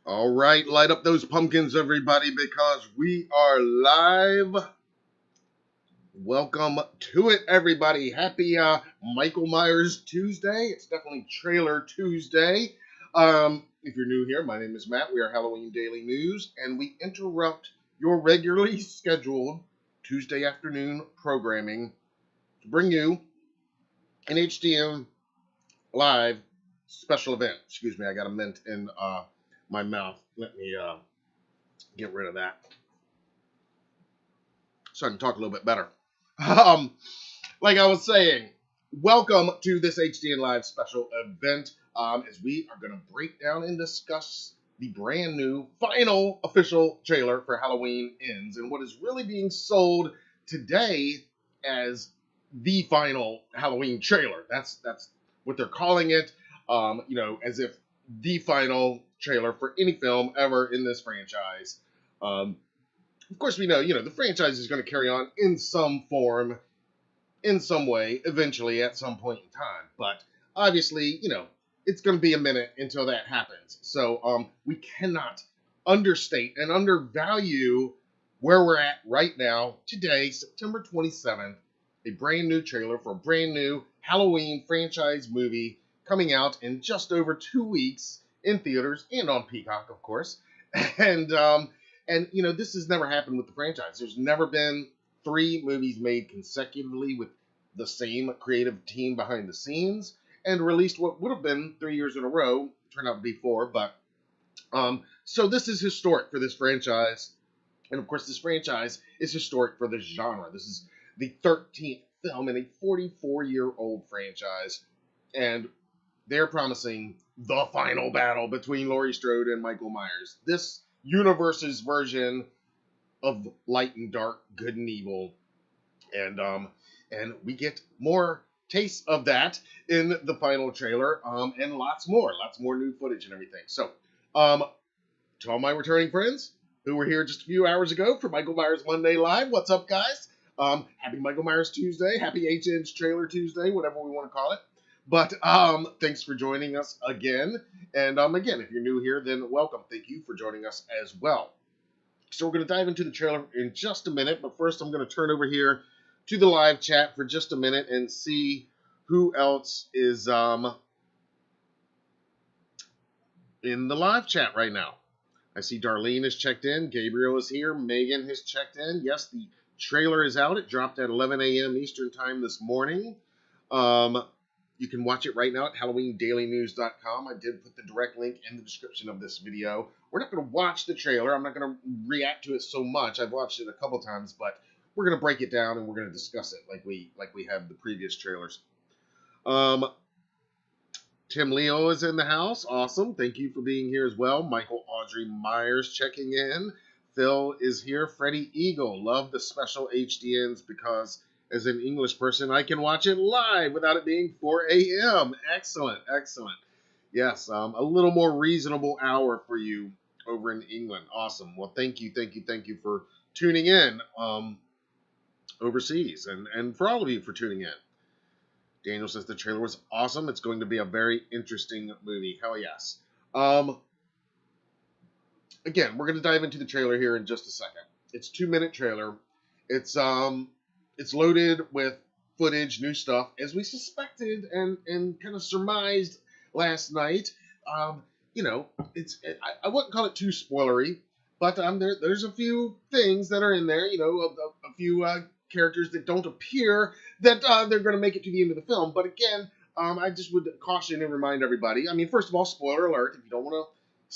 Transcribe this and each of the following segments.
All right, light up those pumpkins, everybody, because we are live. Welcome to it, everybody. Happy Michael Myers Tuesday. It's definitely Trailer Tuesday. If you're new here, my name is Matt. We are Halloween Daily News, and we interrupt your regularly scheduled Tuesday afternoon programming to bring you an HDN live special event. Excuse me, I got a mint in my mouth. Let me get rid of that so I can talk a little bit better. Like I was saying, welcome to this HDN Live special event as we are going to break down and discuss the brand new final official trailer for Halloween Ends and what is really being sold today as the final Halloween trailer. That's what they're calling it, as if the final trailer for any film ever in this franchise. Of course, we know, the franchise is going to carry on in some form, in some way, eventually at some point in time. But obviously, it's going to be a minute until that happens. So we cannot understate and undervalue where we're at right now, today, September 27th, a brand new trailer for a brand new Halloween franchise movie coming out in just over 2 weeks in theaters and on Peacock, of course. And this has never happened with the franchise. There's never been 3 movies made consecutively with the same creative team behind the scenes and released what would have been 3 years in a row. Turned out to be 4, but so this is historic for this franchise. And of course, this franchise is historic for this genre. This is the 13th film in a 44-year-old franchise. And they're promising the final battle between Laurie Strode and Michael Myers. This universe's version of light and dark, good and evil. And we get more tastes of that in the final trailer, and lots more new footage and everything. So, to all my returning friends who were here just a few hours ago for Michael Myers Monday Live, what's up, guys? Happy Michael Myers Tuesday, happy HN's Trailer Tuesday, whatever we want to call it. But thanks for joining us again. And again, if you're new here, then welcome. Thank you for joining us as well. So we're going to dive into the trailer in just a minute. But first, I'm going to turn over here to the live chat for just a minute and see who else is in the live chat right now. I see Darlene is checked in. Gabriel is here. Megan has checked in. Yes, the trailer is out. It dropped at 11 a.m. Eastern Time this morning. You can watch it right now at HalloweenDailyNews.com. I did put the direct link in the description of this video. We're not going to watch the trailer. I'm not going to react to it so much. I've watched it a couple times, but we're going to break it down and we're going to discuss it like we have the previous trailers. Tim Leo is in the house. Awesome. Thank you for being here as well. Michael Audrey Myers checking in. Phil is here. Freddie Eagle. Love the special HDNs because as an English person, I can watch it live without it being 4 a.m. Excellent. Yes, a little more reasonable hour for you over in England. Awesome. Well, thank you for tuning in overseas and for all of you for tuning in. Daniel says the trailer was awesome. It's going to be a very interesting movie. Hell yes. Again, we're going to dive into the trailer here in just a second. It's a 2-minute trailer. It's loaded with footage, new stuff, as we suspected and kind of surmised last night. I wouldn't call it too spoilery, but there's a few things that are in there. A few characters that don't appear that they're going to make it to the end of the film. But again, I just would caution and remind everybody. I mean, first of all, spoiler alert: if you don't want to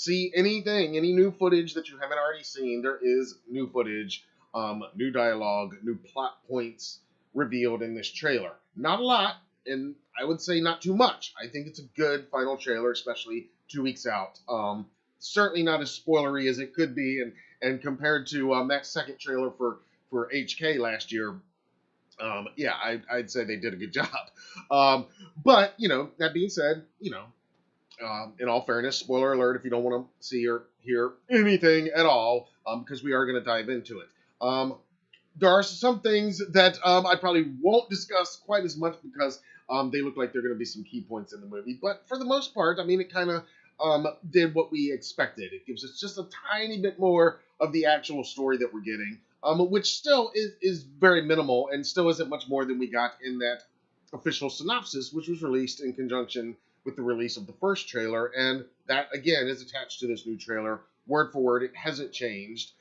see any new footage that you haven't already seen, there is new footage. New dialogue, new plot points revealed in this trailer. Not a lot, and I would say not too much. I think it's a good final trailer, especially 2 weeks out. Certainly not as spoilery as it could be, and compared to that second trailer for HK last year, I'd say they did a good job. But, that being said, in all fairness, spoiler alert if you don't want to see or hear anything at all, because we are going to dive into it. There are some things that I probably won't discuss quite as much because they look like they're going to be some key points in the movie. But for the most part, I mean, it kind of did what we expected. It gives us just a tiny bit more of the actual story that we're getting, which still is very minimal and still isn't much more than we got in that official synopsis, which was released in conjunction with the release of the first trailer. And that, again, is attached to this new trailer, word for word. It hasn't changed.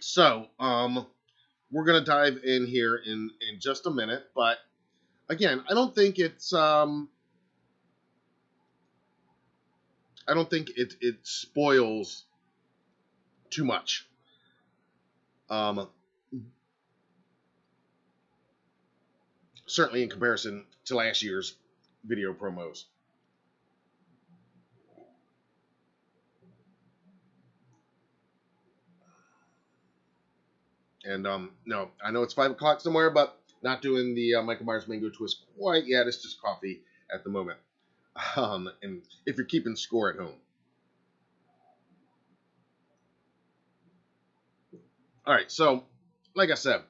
So we're going to dive in here in just a minute. But again, I don't think it's... I don't think it spoils too much. Certainly in comparison to last year's video promos. And no, I know it's 5 o'clock somewhere, but not doing the Michael Myers Mango Twist quite yet. It's just coffee at the moment. And if you're keeping score at home. All right, so like I said,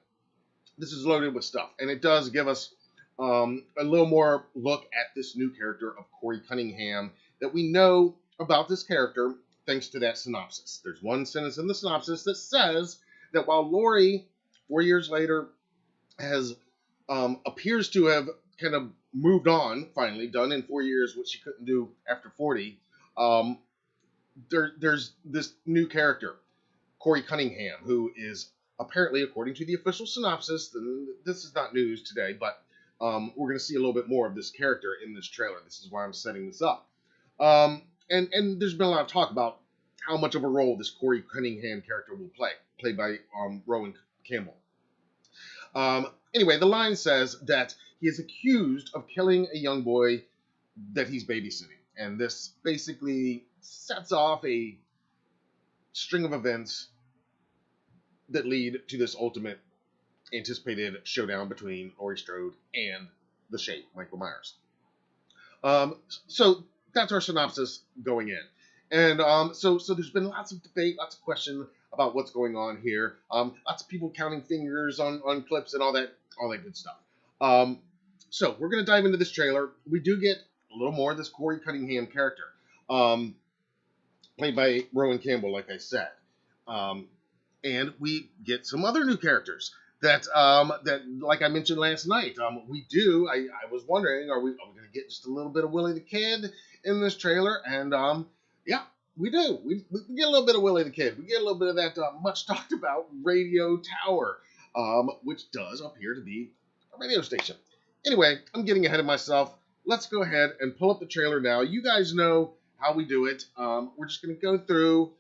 this is loaded with stuff, and it does give us a little more look at this new character of Corey Cunningham that we know about this character thanks to that synopsis. There's one sentence in the synopsis that says that while Laurie, 4 years later, has appears to have kind of moved on, finally, done in 4 years what she couldn't do after 40, there's this new character, Corey Cunningham, who is apparently, according to the official synopsis, and this is not news today, but we're going to see a little bit more of this character in this trailer. This is why I'm setting this up. And there's been a lot of talk about how much of a role this Corey Cunningham character will play, played by Rowan Campbell. Anyway, the line says that he is accused of killing a young boy that he's babysitting. And this basically sets off a string of events that lead to this ultimate anticipated showdown between Laurie Strode and the Shape, Michael Myers. So that's our synopsis going in. And so there's been lots of debate, lots of question about what's going on here. Lots of people counting fingers on clips and all that good stuff. So we're going to dive into this trailer. We do get a little more of this Corey Cunningham character, played by Rowan Campbell, like I said. And we get some other new characters that, like I mentioned last night, we do. I was wondering, are we going to get just a little bit of Willie the Kid in this trailer? And yeah, we do. We get a little bit of Willie the Kid. We get a little bit of that much talked about radio tower, which does appear to be a radio station. Anyway, I'm getting ahead of myself. Let's go ahead and pull up the trailer now. You guys know how we do it. We're just going to go through.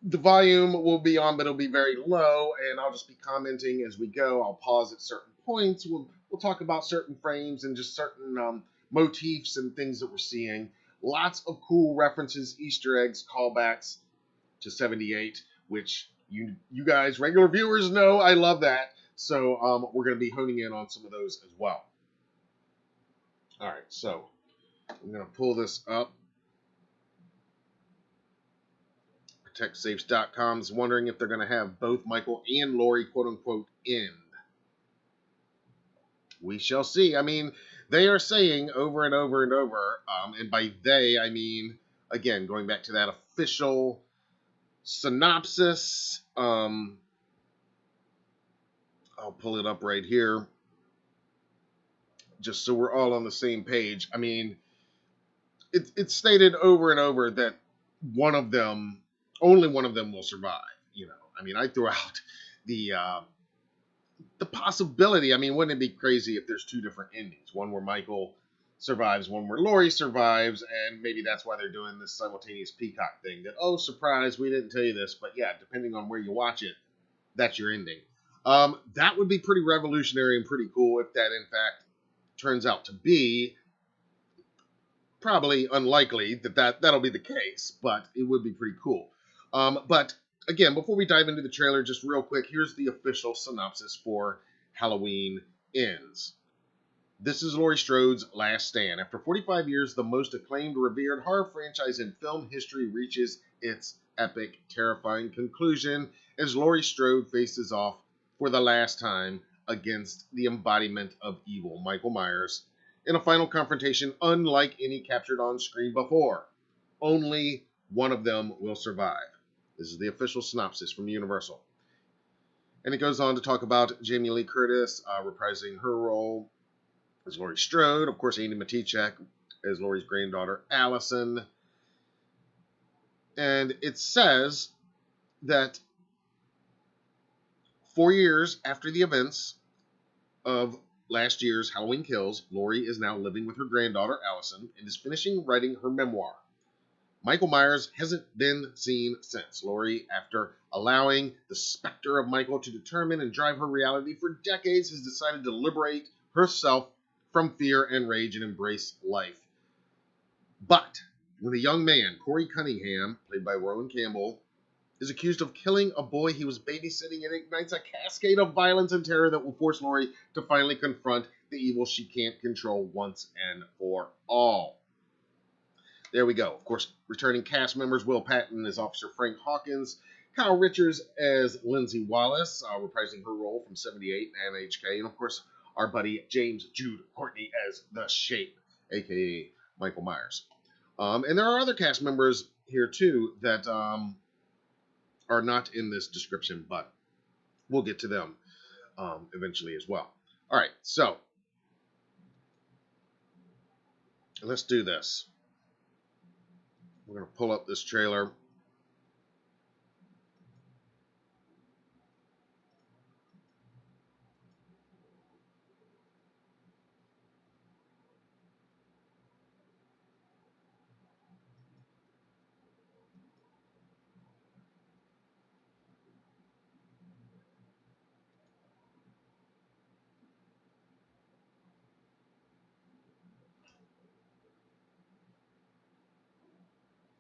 The volume will be on, but it'll be very low, and I'll just be commenting as we go. I'll pause at certain points. We'll talk about certain frames and just certain motifs and things that we're seeing. Lots of cool references, Easter eggs, callbacks to 78, which you guys, regular viewers, know I love that. So we're going to be honing in on some of those as well. All right, so I'm going to pull this up. ProtectSafes.com is wondering if they're going to have both Michael and Laurie, quote-unquote, end. We shall see. I mean, they are saying over and over and over, and by they, I mean, again, going back to that official synopsis, I'll pull it up right here, just so we're all on the same page. I mean, it's stated over and over that only one of them will survive. You know, I mean, I threw out the possibility. I mean, wouldn't it be crazy if there's two different endings? One where Michael survives, one where Laurie survives, and maybe that's why they're doing this simultaneous Peacock thing. That, oh, surprise, we didn't tell you this, but yeah, depending on where you watch it, that's your ending. That would be pretty revolutionary and pretty cool if that, in fact, turns out to be. Probably unlikely that'll be the case, but it would be pretty cool. But again, before we dive into the trailer, just real quick, here's the official synopsis for Halloween Ends. This is Laurie Strode's last stand. After 45 years, the most acclaimed, revered horror franchise in film history reaches its epic, terrifying conclusion as Laurie Strode faces off for the last time against the embodiment of evil, Michael Myers, in a final confrontation unlike any captured on screen before. Only one of them will survive. This is the official synopsis from Universal. And it goes on to talk about Jamie Lee Curtis reprising her role as Laurie Strode. Of course, Amy Matichak as Laurie's granddaughter, Allison. And it says that 4 years after the events of last year's Halloween Kills, Laurie is now living with her granddaughter, Allison, and is finishing writing her memoir. Michael Myers hasn't been seen since. Laurie, after allowing the specter of Michael to determine and drive her reality for decades, has decided to liberate herself from fear and rage and embrace life. But when a young man, Corey Cunningham, played by Rowan Campbell, is accused of killing a boy he was babysitting, it ignites a cascade of violence and terror that will force Laurie to finally confront the evil she can't control once and for all. There we go. Of course, returning cast members: Will Patton as Officer Frank Hawkins, Kyle Richards as Lindsay Wallace, reprising her role from 78 and HK, and of course, our buddy James Jude Courtney as The Shape, aka Michael Myers. And there are other cast members here too that are not in this description, but we'll get to them eventually as well. All right, so let's do this. We're going to pull up this trailer.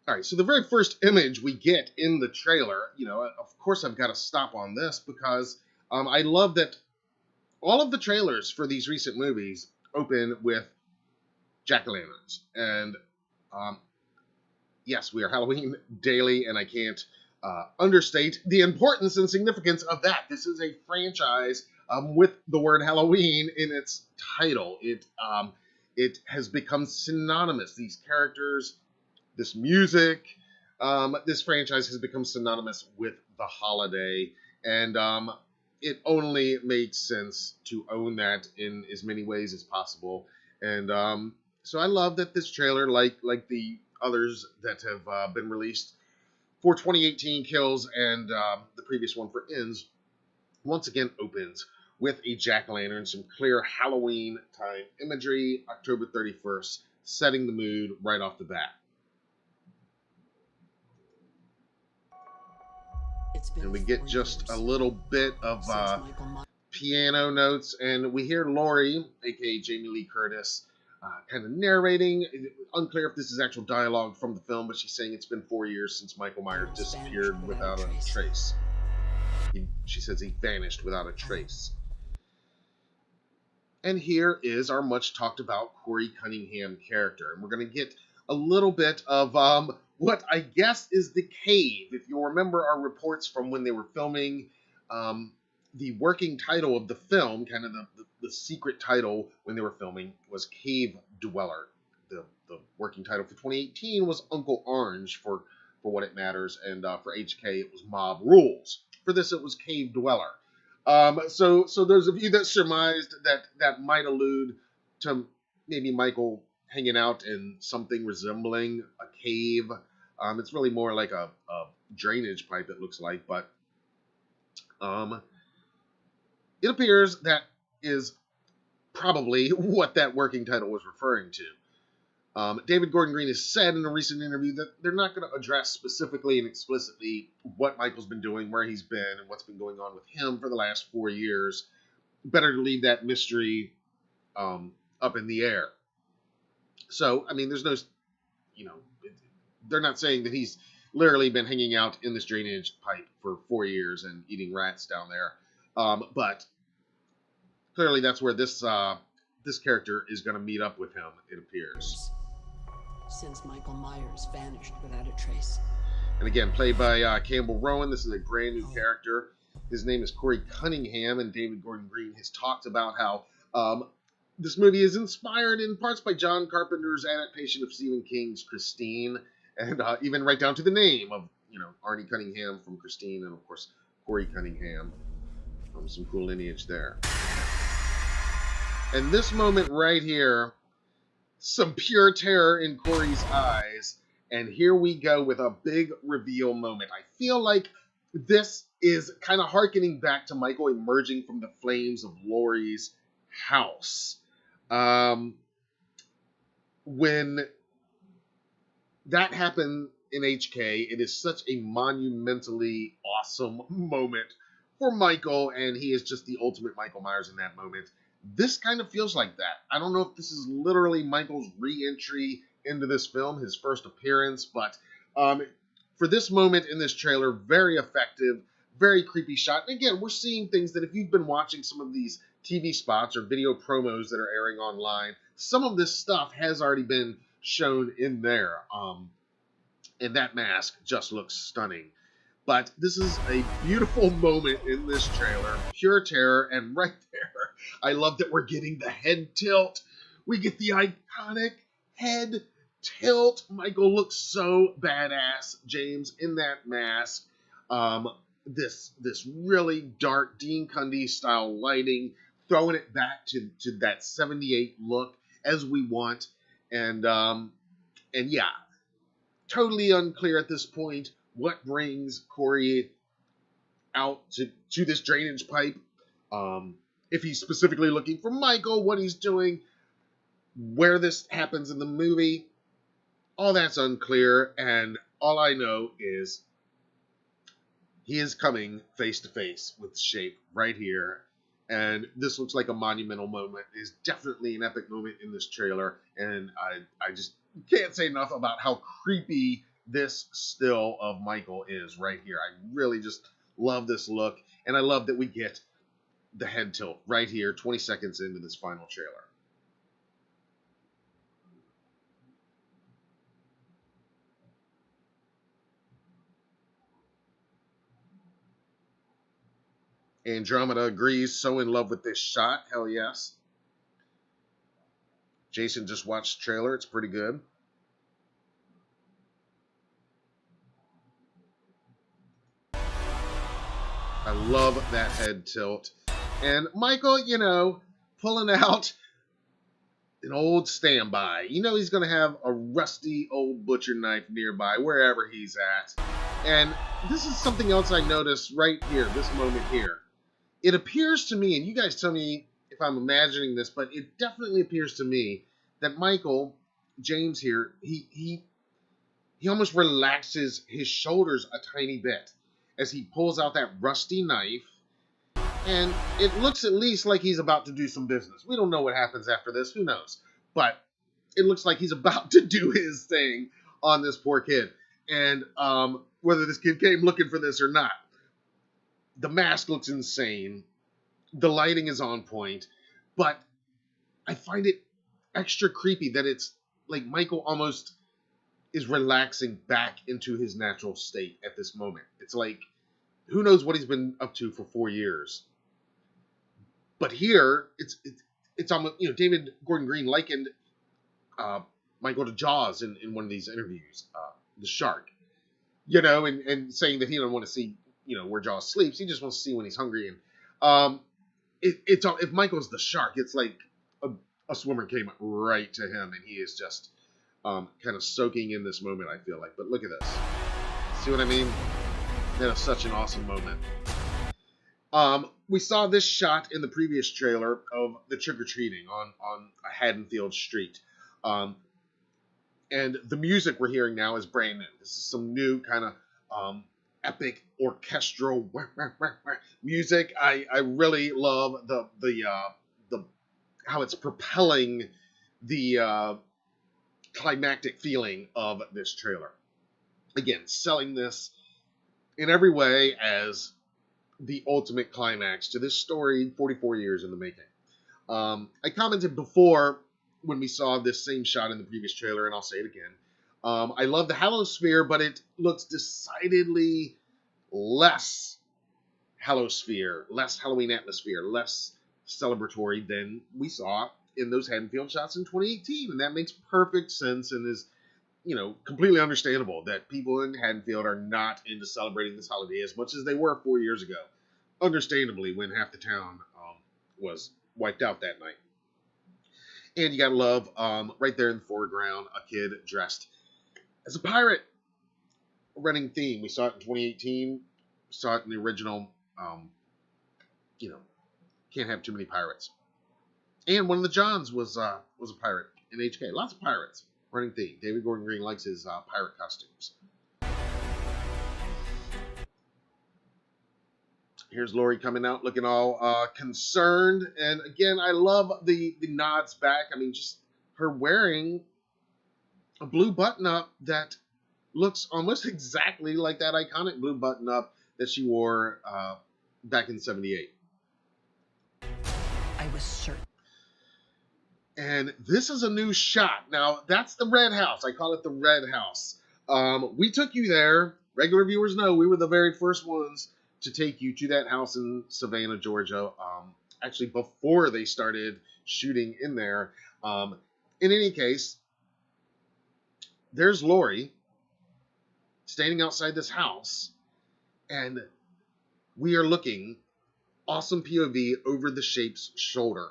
All right, so the very first image we get in the trailer, of course I've got to stop on this because I love that all of the trailers for these recent movies open with jack-o'-lanterns. And yes, we are Halloween daily, and I can't understate the importance and significance of that. This is a franchise with the word Halloween in its title. It has become synonymous. These characters, this music, this franchise has become synonymous with the holiday, and it only makes sense to own that in as many ways as possible. And so I love that this trailer, like the others that have been released for 2018 Kills and the previous one for Ends, once again opens with a jack-o'-lantern, some clear Halloween time imagery, October 31st, setting the mood right off the bat. And we get just a little bit of piano notes, and we hear Laurie, aka Jamie Lee Curtis, kind of narrating. Unclear if this is actual dialogue from the film, but she's saying it's been 4 years since Michael Myers disappeared without a trace. She says he vanished without a trace. And here is our much talked about Corey Cunningham character, and we're going to get a little bit of what I guess is the cave. If you'll remember our reports from when they were filming, the working title of the film, kind of the secret title when they were filming, was Cave Dweller. The working title for 2018 was Uncle Orange for What It Matters, and for HK it was Mob Rules. For this it was Cave Dweller. So those of you that surmised that might allude to maybe Michael hanging out in something resembling a cave. It's really more like a drainage pipe, it looks like, but it appears that is probably what that working title was referring to. David Gordon Green has said in a recent interview that they're not going to address specifically and explicitly what Michael's been doing, where he's been, and what's been going on with him for the last 4 years. Better to leave that mystery up in the air. So, I mean, there's no, they're not saying that he's literally been hanging out in this drainage pipe for 4 years and eating rats down there. But clearly that's where this character is going to meet up with him, it appears. Since Michael Myers vanished without a trace. And again, played by Campbell Rowan. This is a brand new character. His name is Corey Cunningham, and David Gordon Green has talked about how This movie is inspired in parts by John Carpenter's adaptation of Stephen King's Christine, and even right down to the name of, Arnie Cunningham from Christine, and of course Corey Cunningham. Some cool lineage there. And this moment right here, some pure terror in Corey's eyes. And here we go with a big reveal moment. I feel like this is kind of hearkening back to Michael emerging from the flames of Laurie's house. When that happened in HK, it is such a monumentally awesome moment for Michael, and he is just the ultimate Michael Myers in that moment. This kind of feels like that. I don't know if this is literally Michael's re-entry into this film, his first appearance, but for this moment in this trailer, very effective, very creepy shot. And again, we're seeing things that if you've been watching some of these TV spots or video promos that are airing online, some of this stuff has already been shown in there. And that mask just looks stunning. But this is a beautiful moment in this trailer. Pure terror, and right there, I love that we're getting the head tilt. We get the iconic head tilt. Michael looks so badass, James, in that mask. This really dark Dean Cundy style lighting, throwing it back to that 78 look as we want. And yeah, totally unclear at this point what brings Corey out to this drainage pipe. If he's specifically looking for Michael, what he's doing, where this happens in the movie, all that's unclear. And all I know is he is coming face to face with Shape right here. And this looks like a monumental moment. It is definitely an epic moment in this trailer. And I just can't say enough about how creepy this still of Michael is right here. I really just love this look. And I love that we get the head tilt right here, 20 seconds into this final trailer. Andromeda agrees, so in love with this shot. Hell yes. Jason just watched the trailer. It's pretty good. I love that head tilt. And Michael, pulling out an old standby. He's going to have a rusty old butcher knife nearby, wherever he's at. And this is something else I noticed right here, this moment here. It appears to me, and you guys tell me if I'm imagining this, but it definitely appears to me that Michael, James here, he almost relaxes his shoulders a tiny bit as he pulls out that rusty knife. And it looks at least like he's about to do some business. We don't know what happens after this. Who knows? But it looks like he's about to do his thing on this poor kid. And whether this kid came looking for this or not, the mask looks insane. The lighting is on point. But I find it extra creepy that it's like Michael almost is relaxing back into his natural state at this moment. It's like, who knows what he's been up to for 4 years. But here, it's almost, David Gordon Green likened Michael to Jaws in one of these interviews, the shark, and saying that he doesn't want to see, where Jaws sleeps. He just wants to see when he's hungry. And if Michael's the shark, it's like a swimmer came right to him, and he is just kind of soaking in this moment, I feel like. But look at this. See what I mean? That is such an awesome moment. We saw this shot in the previous trailer of the trick-or-treating on Haddonfield Street. And the music we're hearing now is brand new. This is some new kind of epic orchestral music. I really love the how it's propelling the climactic feeling of this trailer. Again, selling this in every way as the ultimate climax to this story 44 years in the making. I commented before when we saw this same shot in the previous trailer, and I'll say it again. I love the Halosphere, but it looks decidedly less Halosphere, less Halloween atmosphere, less celebratory than we saw in those Haddonfield shots in 2018, and that makes perfect sense and is, completely understandable that people in Haddonfield are not into celebrating this holiday as much as they were 4 years ago. Understandably, when half the town was wiped out that night. And you gotta love, right there in the foreground, a kid dressed as a pirate. A running theme. We saw it in 2018. We saw it in the original. Can't have too many pirates. And one of the Johns was a pirate in HK. Lots of pirates. Running theme. David Gordon Green likes his pirate costumes. Here's Laurie coming out looking all concerned. And again, I love the nods back. I mean, just her wearing a blue button-up that looks almost exactly like that iconic blue button-up that she wore back in '78. I was certain. And this is a new shot. Now, that's the Red House. I call it the Red House. We took you there. Regular viewers know we were the very first ones to take you to that house in Savannah, Georgia. Actually, before they started shooting in there. In any case, there's Laurie standing outside this house, and we are looking, awesome POV, over the Shape's shoulder.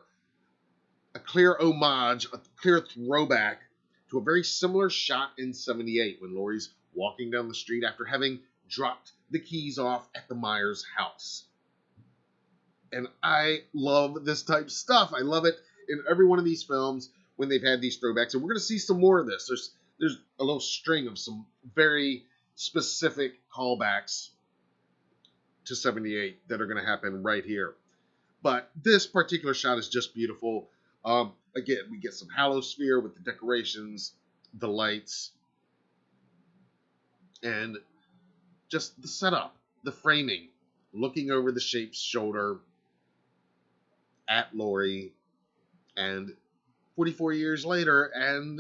A clear homage, a clear throwback to a very similar shot in '78 when Laurie's walking down the street after having dropped the keys off at the Myers house. And I love this type of stuff. I love it in every one of these films when they've had these throwbacks. And we're going to see some more of this. There's a little string of some very specific callbacks to '78 that are going to happen right here. But this particular shot is just beautiful. Again, we get some halosphere with the decorations, the lights, and just the setup, the framing, looking over the Shape's shoulder at Laurie, and 44 years later, and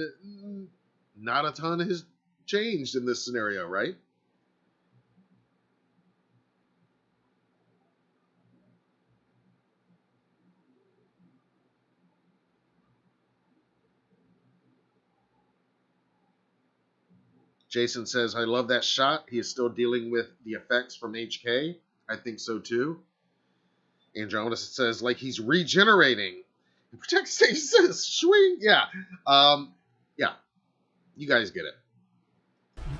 not a ton has changed in this scenario, right? Jason says, I love that shot. He is still dealing with the effects from HK. I think so too. Andromeda says, like he's regenerating. Protect Stage says, swing. Yeah. Yeah. You guys get it.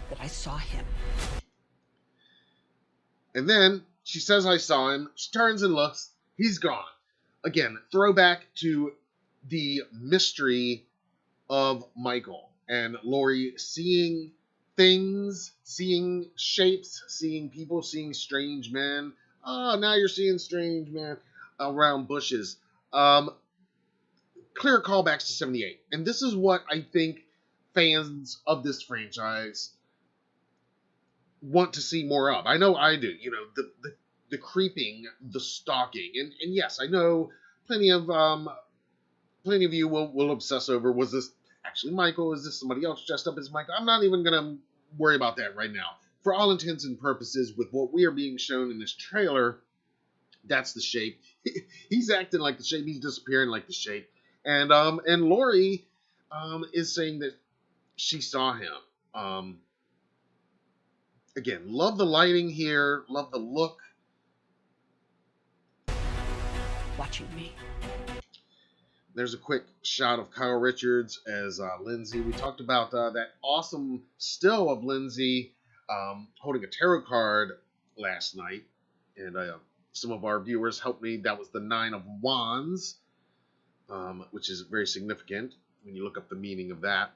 But I saw him. And then she says, I saw him. She turns and looks. He's gone. Again, throwback to the mystery of Michael and Laurie seeing things, seeing shapes, seeing people, seeing strange men. Oh, now you're seeing strange men around bushes. Clear callbacks to '78. And this is what I think fans of this franchise want to see more of. I know I do. You know, the creeping, the stalking. And yes, I know plenty of you will obsess over, was this actually Michael? Is this somebody else dressed up as Michael? I'm not even going to worry about that right now. For all intents and purposes, with what we are being shown in this trailer, that's the Shape. He's acting like the Shape. He's disappearing like the Shape. And Laurie is saying that she saw him. Again, love the lighting here. Love the look. Watching me. There's a quick shot of Kyle Richards as Lindsay. We talked about that awesome still of Lindsay holding a tarot card last night. And some of our viewers helped me. That was the Nine of Wands, which is very significant when you look up the meaning of that.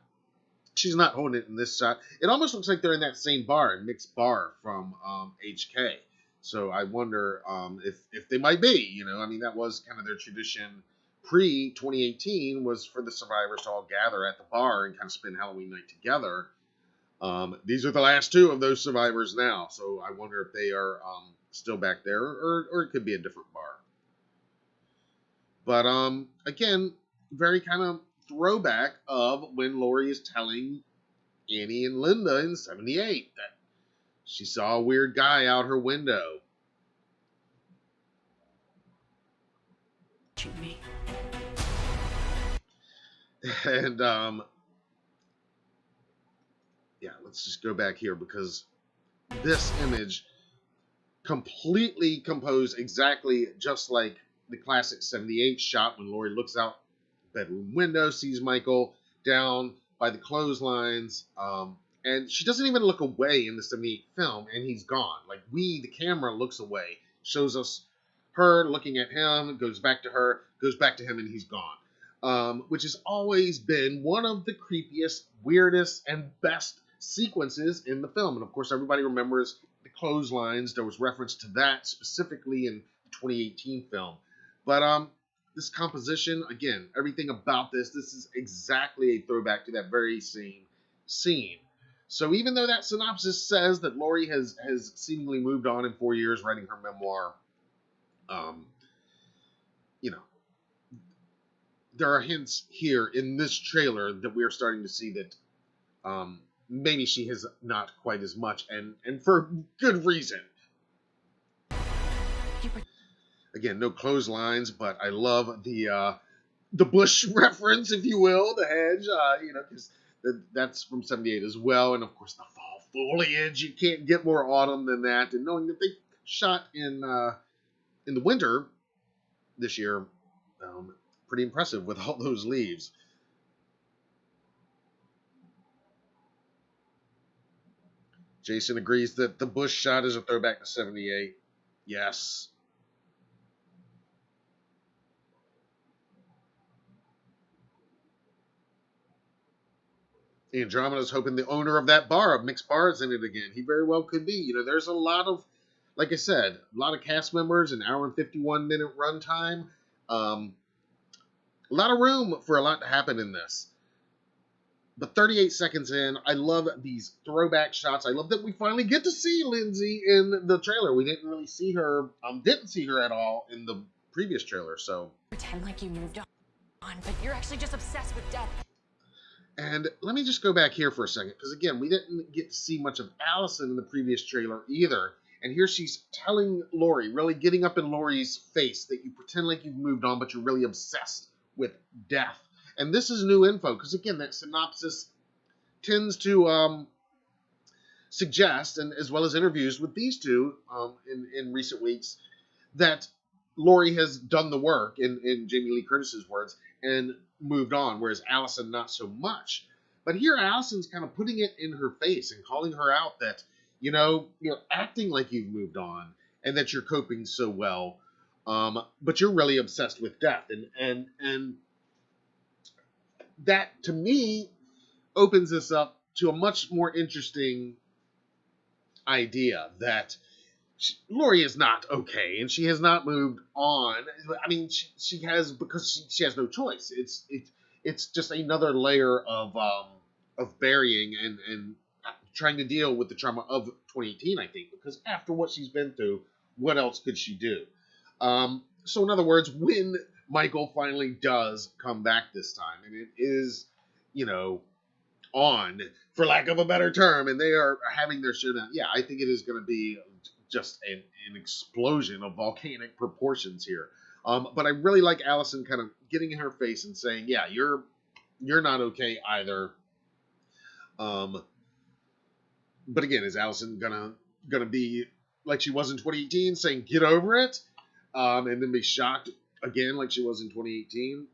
She's not holding it in this shot. It almost looks like they're in that same bar, mixed bar from HK. So I wonder if they might be. You know, I mean, that was kind of their tradition pre-2018, was for the survivors to all gather at the bar and kind of spend Halloween night together. These are the last two of those survivors now, so I wonder if they are still back there, or it could be a different bar. But again, very kind of throwback of when Laurie is telling Annie and Linda in '78 that she saw a weird guy out her window. Watching me. And yeah, let's just go back here because this image completely composed exactly just like the classic 78 shot when Laurie looks out bedroom window, sees Michael down by the clotheslines, and she doesn't even look away in the 78 film, and he's gone. Like, the camera looks away, shows us her looking at him, goes back to her, goes back to him, and he's gone. Which has always been one of the creepiest, weirdest, and best sequences in the film. And of course, everybody remembers the clotheslines. There was reference to that specifically in the 2018 film. But this composition, again, everything about this is exactly a throwback to that very same scene. So even though that synopsis says that Laurie has seemingly moved on in 4 years writing her memoir, you know, there are hints here in this trailer that we are starting to see that maybe she has not quite as much, and for good reason. Again, no clotheslines, but I love the bush reference, if you will, the hedge, because that's from 78 as well. And of course, the fall foliage. You can't get more autumn than that. And knowing that they shot in the winter this year, pretty impressive with all those leaves. Jason agrees that the bush shot is a throwback to 78. Yes. Andromeda's hoping the owner of that bar, of Mixed Bar, is in it again. He very well could be. There's a lot of, like I said, a lot of cast members, an hour and 51-minute runtime. A lot of room for a lot to happen in this. But 38 seconds in, I love these throwback shots. I love that we finally get to see Lindsay in the trailer. We didn't really see her, didn't see her at all in the previous trailer, so. Pretend like you moved on, but you're actually just obsessed with death. And let me just go back here for a second, because again, we didn't get to see much of Allison in the previous trailer either. And here she's telling Laurie, really getting up in Laurie's face, that you pretend like you've moved on, but you're really obsessed with death. And this is new info, because again, that synopsis tends to suggest, and as well as interviews with these two in recent weeks, that Laurie has done the work, in Jamie Lee Curtis's words, and moved on, whereas Allison not so much. But here Allison's kind of putting it in her face and calling her out that, you're acting like you've moved on and that you're coping so well, but you're really obsessed with death. And that, to me, opens us up to a much more interesting idea that Laurie is not okay, and she has not moved on. I mean, she has, because she has no choice. It's just another layer of burying and trying to deal with the trauma of 2018, I think, because after what she's been through, what else could she do? So in other words, when Michael finally does come back this time, and it is, on, for lack of a better term, and they are having their showdown, yeah, I think it is going to be just an explosion of volcanic proportions here. But I really like Allison kind of getting in her face and saying, yeah, you're not okay either. But again, is Allison gonna be like she was in 2018, saying get over it, and then be shocked again like she was in 2018?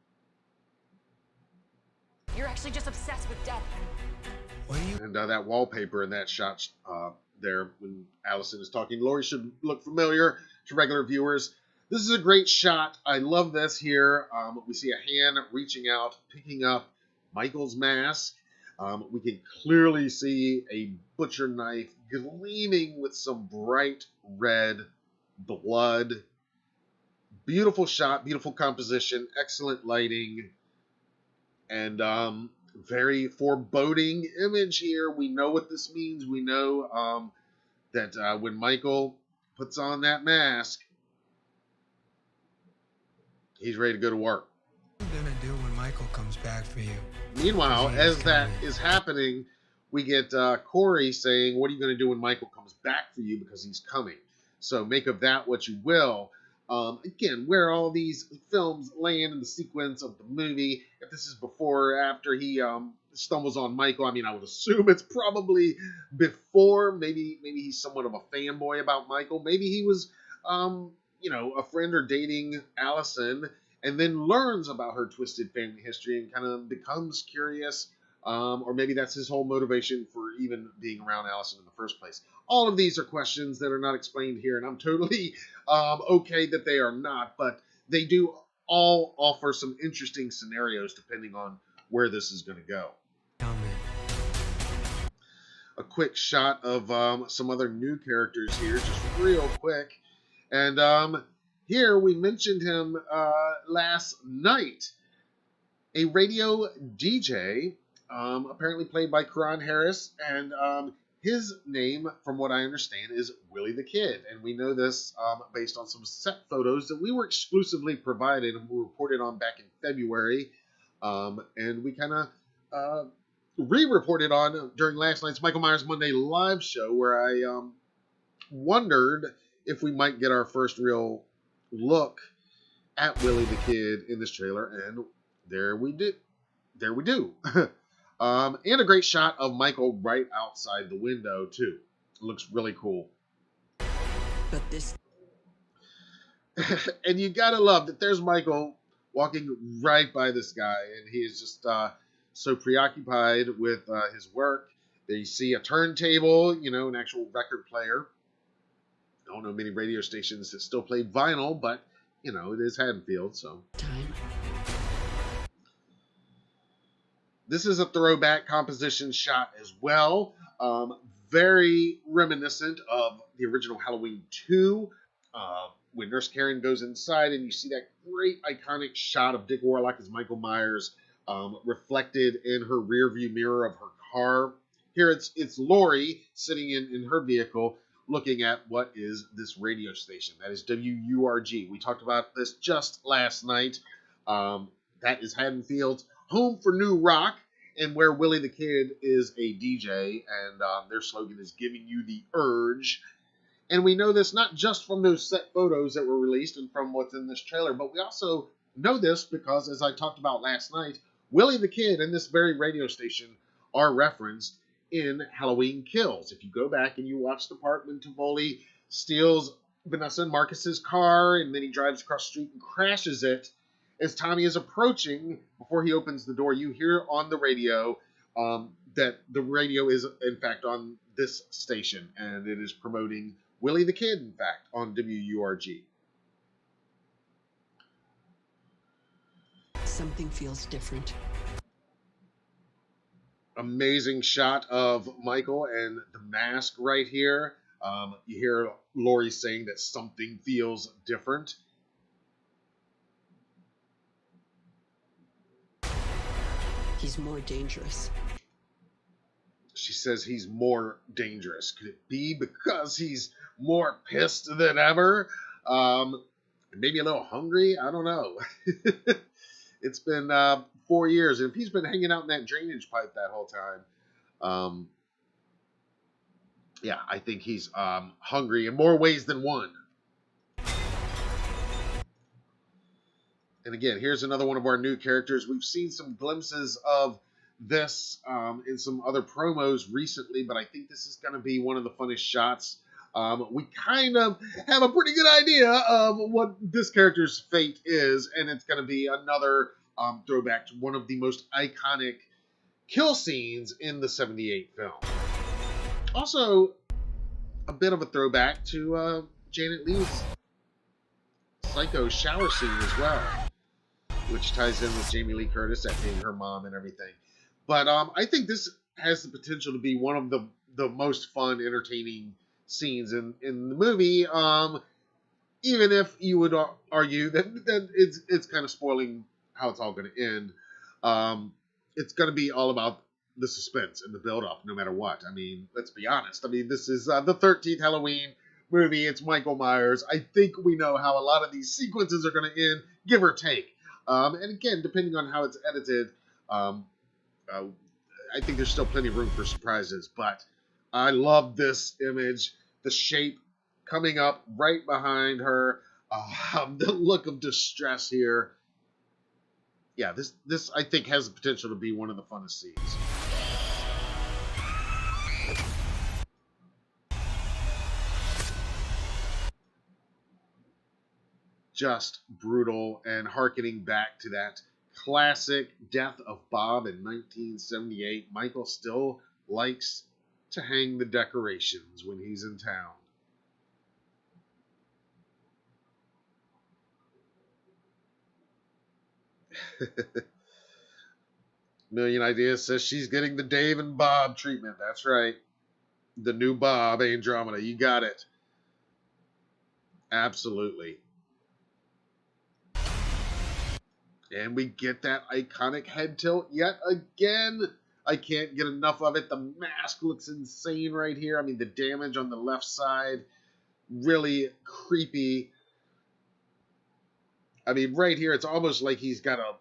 You're actually just obsessed with death. And that wallpaper in that shot there when Allison is talking, Laurie should look familiar to regular viewers. This is a great shot. I love this here. We see a hand reaching out, picking up Michael's mask. We can clearly see a butcher knife gleaming with some bright red blood. Beautiful shot, beautiful composition, excellent lighting, and very foreboding image here. We know what this means. We know that when Michael puts on that mask, he's ready to go to work. What are you gonna do when Michael comes back for you? Meanwhile, as that is happening, we get Corey saying, what are you going to do when Michael comes back for you, because he's coming? So make of that what you will. Again, where all these films land in the sequence of the movie, if this is before or after he stumbles on Michael, I mean, I would assume it's probably before. Maybe he's somewhat of a fanboy about Michael. Maybe he was, a friend or dating Allison, and then learns about her twisted family history and kind of becomes curious. Or maybe that's his whole motivation for even being around Allison in the first place. All of these are questions that are not explained here, and I'm totally okay that they are not, but they do all offer some interesting scenarios depending on where this is going to go. A quick shot of some other new characters here, just real quick. And here we mentioned him last night. A radio DJ, apparently played by Karan Harris, and his name, from what I understand, is Willie the Kid. And we know this based on some set photos that we were exclusively provided and we reported on back in February. And we kind of re-reported on during last night's Michael Myers Monday live show, where I wondered if we might get our first real look at Willie the Kid in this trailer, and there we do. And a great shot of Michael right outside the window, too. It looks really cool. But this... And you gotta love that there's Michael walking right by this guy, and he is just so preoccupied with his work that you see a turntable, an actual record player. I don't know many radio stations that still play vinyl, but, it is Haddonfield, so... Time. This is a throwback composition shot as well. Very reminiscent of the original Halloween 2. When Nurse Karen goes inside and you see that great iconic shot of Dick Warlock as Michael Myers reflected in her rearview mirror of her car. Here it's Laurie sitting in her vehicle looking at what is this radio station. That is WURG. We talked about this just last night. That is Haddonfield's home for new rock, and where Willie the Kid is a DJ, and their slogan is giving you the urge. And we know this not just from those set photos that were released and from what's in this trailer, but we also know this because, as I talked about last night, Willie the Kid and this very radio station are referenced in Halloween Kills. If you go back and you watch the part when Tivoli steals Vanessa and Marcus's car, and then he drives across the street and crashes it, as Tommy is approaching, before he opens the door, you hear on the radio that the radio is, in fact, on this station, and it is promoting Willie the Kid, in fact, on WURG. Something feels different. Amazing shot of Michael and the mask right here. You hear Laurie saying that something feels different. He's more dangerous. She says he's more dangerous. Could it be because he's more pissed than ever? Maybe a little hungry? I don't know. It's been 4 years, and if he's been hanging out in that drainage pipe that whole time, yeah, I think he's hungry in more ways than one. And again, here's another one of our new characters. We've seen some glimpses of this in some other promos recently, but I think this is going to be one of the funnest shots. We kind of have a pretty good idea of what this character's fate is, and it's going to be another throwback to one of the most iconic kill scenes in the 78 film. Also, a bit of a throwback to Janet Leigh's Psycho shower scene as well, which ties in with Jamie Lee Curtis, that being her mom and everything. But I think this has the potential to be one of the most fun, entertaining scenes in the movie. Even if you would argue that it's kind of spoiling how it's all going to end. It's going to be all about the suspense and the build-up, no matter what. I mean, let's be honest. I mean, this is the 13th Halloween movie. It's Michael Myers. I think we know how a lot of these sequences are going to end, give or take. And again, depending on how it's edited, I think there's still plenty of room for surprises. But I love this image, the shape coming up right behind her. The look of distress here. Yeah, this I think has the potential to be one of the funnest scenes. Just brutal, and harkening back to that classic Death of Bob in 1978. Michael still likes to hang the decorations when he's in town. Million Ideas says she's getting the Dave and Bob treatment. That's right. The new Bob, Andromeda. You got it. Absolutely. And we get that iconic head tilt yet again. I can't get enough of it. The mask looks insane right here. I mean, the damage on the left side, really creepy. I mean, right here, it's almost like he's got a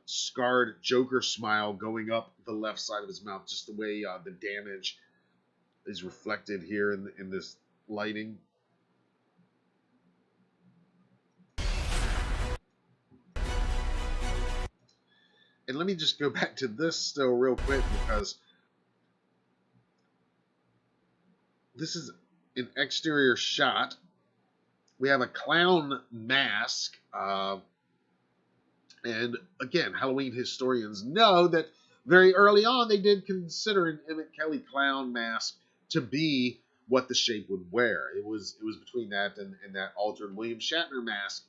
scarred Joker smile going up the left side of his mouth. Just the way the damage is reflected here in this lighting. And let me just go back to this still real quick, because this is an exterior shot. We have a clown mask. And again, Halloween historians know that very early on they did consider an Emmett Kelly clown mask to be what the Shape would wear. It was between that and that altered William Shatner mask,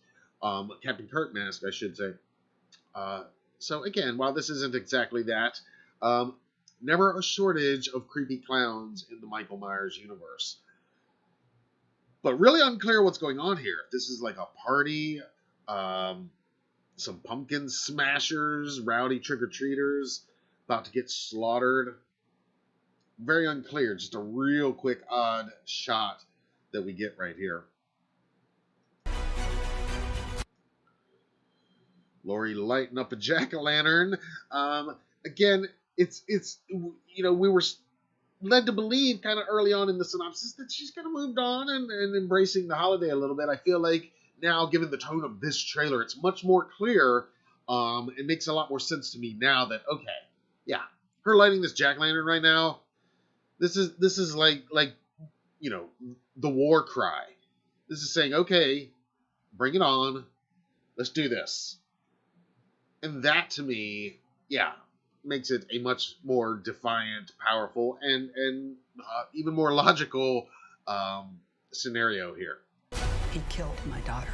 Captain Kirk mask, I should say. So again, while this isn't exactly that, never a shortage of creepy clowns in the Michael Myers universe. But really unclear what's going on here. If this is like a party, some pumpkin smashers, rowdy trick-or-treaters about to get slaughtered. Very unclear. Just a real quick odd shot that we get right here. Laurie lighting up a jack-o'-lantern. Again, it's you know, we were led to believe kind of early on in the synopsis that she's kind of moved on and embracing the holiday a little bit. I feel like now, given the tone of this trailer, it's much more clear. It makes a lot more sense to me now that, okay, yeah, her lighting this jack-o'-lantern right now, this is like you know, the war cry. This is saying, okay, bring it on, let's do this. And that, to me, yeah, makes it a much more defiant, powerful, and even more logical scenario here. He killed my daughter,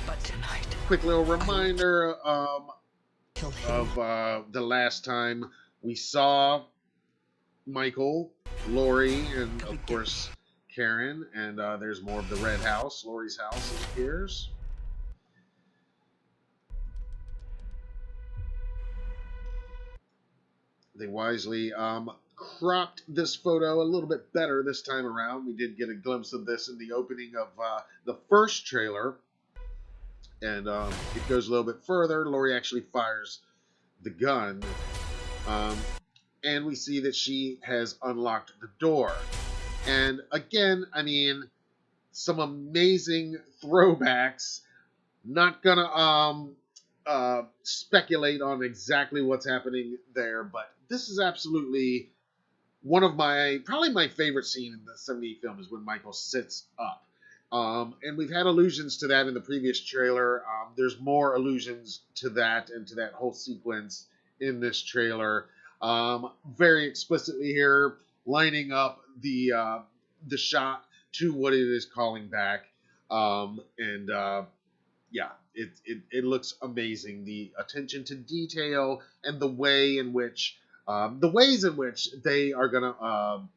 but tonight... Quick little reminder killed him. of the last time we saw Michael, Laurie, and of course Karen, and there's more of the red house, Laurie's house, it appears. They wisely cropped this photo a little bit better this time around. We did get a glimpse of this in the opening of the first trailer. And it goes a little bit further. Laurie actually fires the gun. And we see that she has unlocked the door. And again, I mean, some amazing throwbacks. Not gonna speculate on exactly what's happening there, but this is absolutely one of probably my favorite scene in the 78 film is when Michael sits up. And we've had allusions to that in the previous trailer. There's more allusions to that and to that whole sequence in this trailer. Very explicitly here, lining up the shot to what it is calling back. Yeah, it looks amazing. The attention to detail and the ways in which they are gonna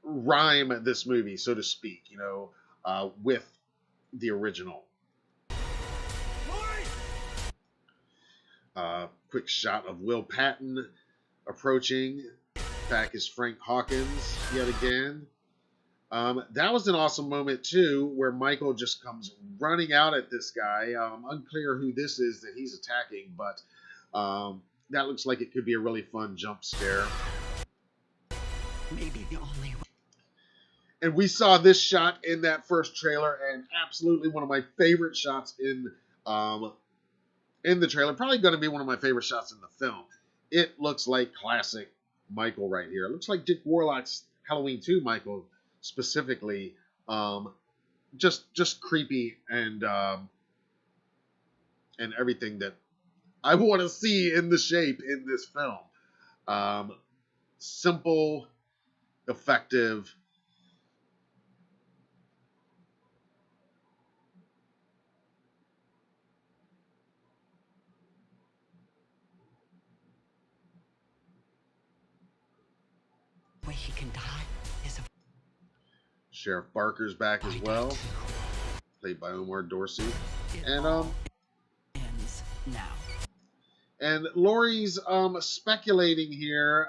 rhyme this movie, so to speak, you know, with the original. Quick shot of Will Patton approaching. Back is Frank Hawkins yet again. That was an awesome moment, too, where Michael just comes running out at this guy. Unclear who this is that he's attacking, but that looks like it could be a really fun jump scare. Maybe the only way. And we saw this shot in that first trailer, and absolutely one of my favorite shots in the trailer. Probably going to be one of my favorite shots in the film. It looks like classic Michael right here. It looks like Dick Warlock's Halloween 2 Michael specifically. Just creepy and everything that I want to see in the shape in this film. Simple, effective. Way he can die is a Sheriff Barker's back as well, played by Omar Dorsey, and ends now. and Laurie's speculating here.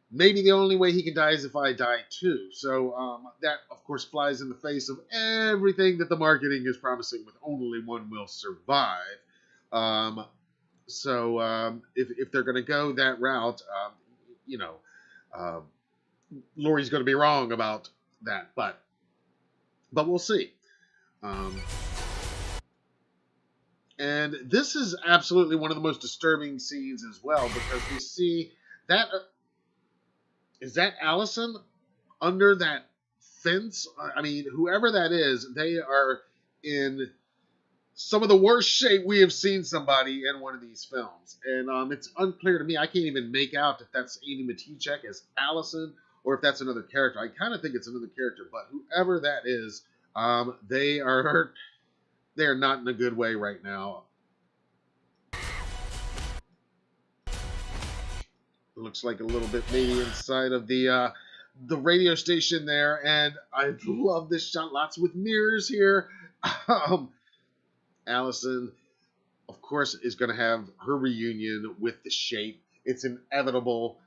Maybe the only way he can die is if I die too. So that, of course, flies in the face of everything that the marketing is promising with Only One Will Survive. If they're going to go that route, Laurie's going to be wrong about that, but we'll see. And this is absolutely one of the most disturbing scenes as well, because we see that is that Allison under that fence? I mean, whoever that is, they are in some of the worst shape we have seen somebody in one of these films. And it's unclear to me. I can't even make out if that's Amy Matichak as Allison or if that's another character. I kind of think it's another character, but whoever that is, they are not in a good way right now. It looks like a little bit maybe inside of the radio station there, and I love this shot. Lots with mirrors here. Allison, of course, is going to have her reunion with the Shape. It's inevitable.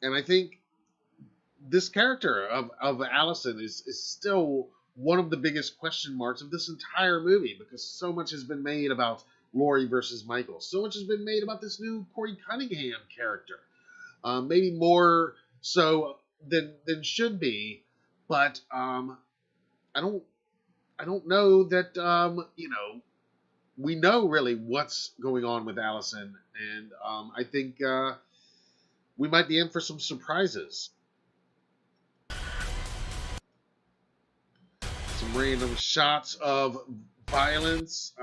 And I think this character of Allison is still one of the biggest question marks of this entire movie, because so much has been made about Laurie versus Michael. So much has been made about this new Corey Cunningham character. Maybe more so than should be, but I don't know that we know really what's going on with Allison, and I think we might be in for some surprises. Some random shots of violence,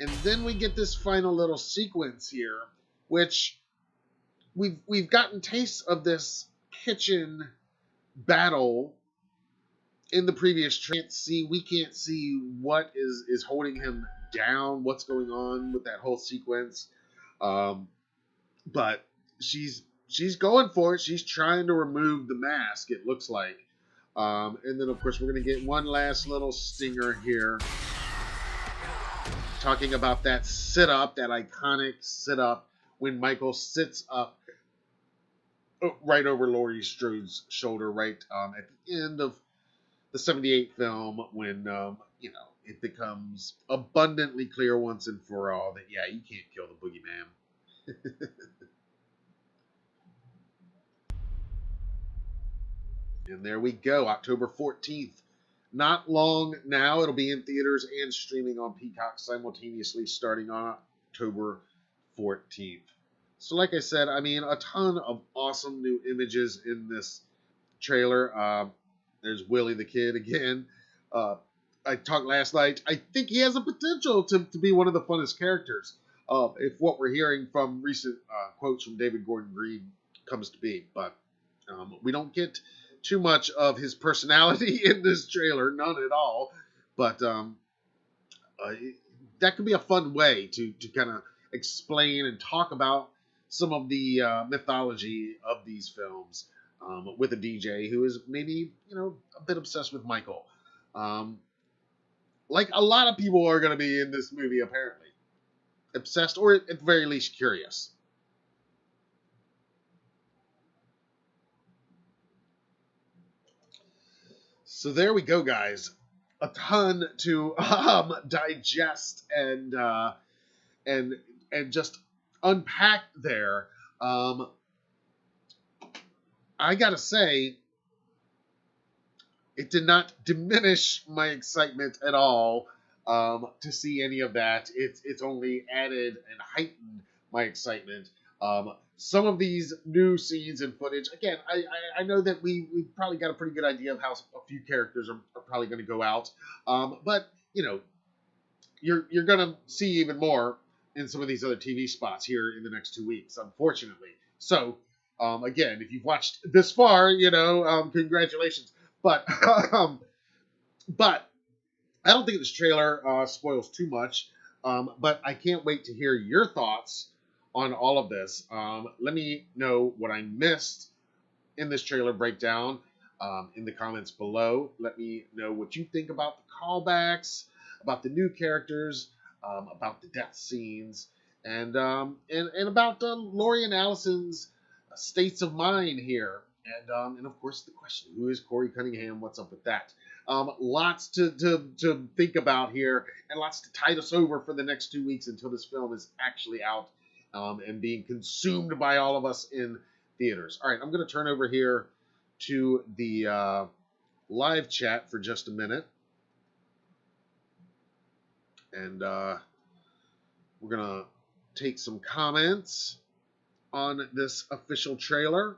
and then we get this final little sequence here, which we've gotten tastes of this kitchen battle in the previous. We can't see what is holding him down, what's going on with that whole sequence, but she's going for it. She's trying to remove the mask, it looks like. And then, of course, we're going to get one last little stinger here, talking about that sit-up, that iconic sit-up, when Michael sits up right over Laurie Strode's shoulder, right at the end of the 78 film, when, it becomes abundantly clear once and for all that, yeah, you can't kill the boogeyman. And there we go, October 14th. Not long now. It'll be in theaters and streaming on Peacock simultaneously starting on October 14th. So like I said, I mean, a ton of awesome new images in this trailer. There's Willie the Kid again. I talked last night. I think he has a potential to be one of the funnest characters, if what we're hearing from recent quotes from David Gordon Green comes to be. But we don't get too much of his personality in this trailer, none at all. But that could be a fun way to kind of explain and talk about some of the mythology of these films with a DJ who is maybe, a bit obsessed with Michael. Like a lot of people are going to be in this movie, apparently. Obsessed, or at the very least curious. So there we go, guys. A ton to digest and just unpack there. I gotta say, it did not diminish my excitement at all to see any of that. It's only added and heightened my excitement. Some of these new scenes and footage, again, I know that we've probably got a pretty good idea of how a few characters are probably going to go out. But, you're going to see even more in some of these other TV spots here in the next 2 weeks, unfortunately. So, again, if you've watched this far, congratulations. But but I don't think this trailer spoils too much. But I can't wait to hear your thoughts on all of this. Let me know what I missed in this trailer breakdown in the comments below. Let me know what you think about the callbacks, about the new characters, about the death scenes, and about Laurie and Allison's states of mind here. And of course the question, who is Corey Cunningham? What's up with that? Lots to think about here, and lots to tide us over for the next 2 weeks until this film is actually out and being consumed by all of us in theaters. All right, I'm going to turn over here to the live chat for just a minute. And we're going to take some comments on this official trailer.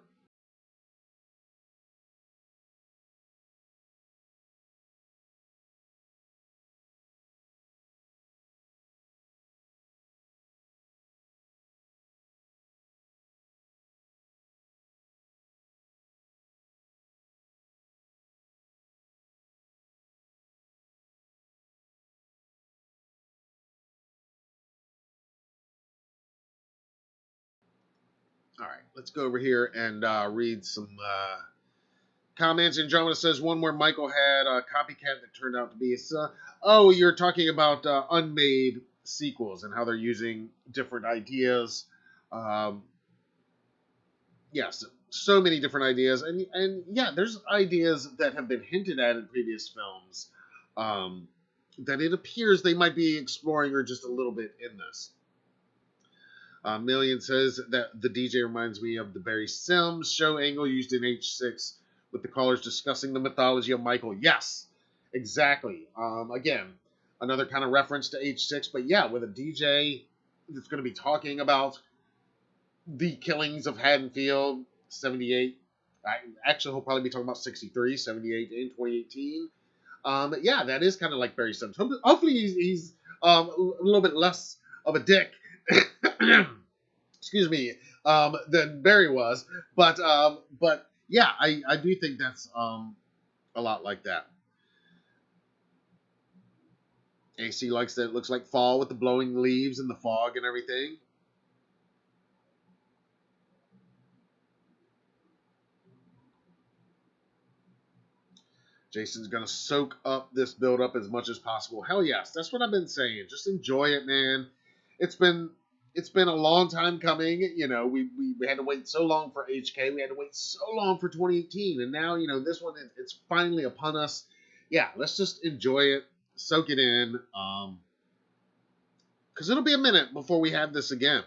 All right, let's go over here and read some comments. Andromeda says one where Michael had a copycat that turned out to be oh, you're talking about unmade sequels and how they're using different ideas. Yes, so many different ideas, and yeah, there's ideas that have been hinted at in previous films that it appears they might be exploring or just a little bit in this. Million says that the DJ reminds me of the Barry Sims show angle used in H6 with the callers discussing the mythology of Michael. Yes, exactly. Again, another kind of reference to H6, but yeah, with a DJ that's going to be talking about the killings of Haddonfield, 78. Actually, he'll probably be talking about 63, 78, and 2018. Yeah, that is kind of like Barry Sims. Hopefully he's a little bit less of a dick excuse me, than Barry was, but yeah, I do think that's a lot like that. AC likes that it looks like fall with the blowing leaves and the fog and everything. Jason's gonna soak up this build up as much as possible. Hell yes, that's what I've been saying. Just enjoy it, man. It's been a long time coming. We had to wait so long for HK. We had to wait so long for 2018. And now, this one, it's finally upon us. Yeah, let's just enjoy it. Soak it in. Because it'll be a minute before we have this again.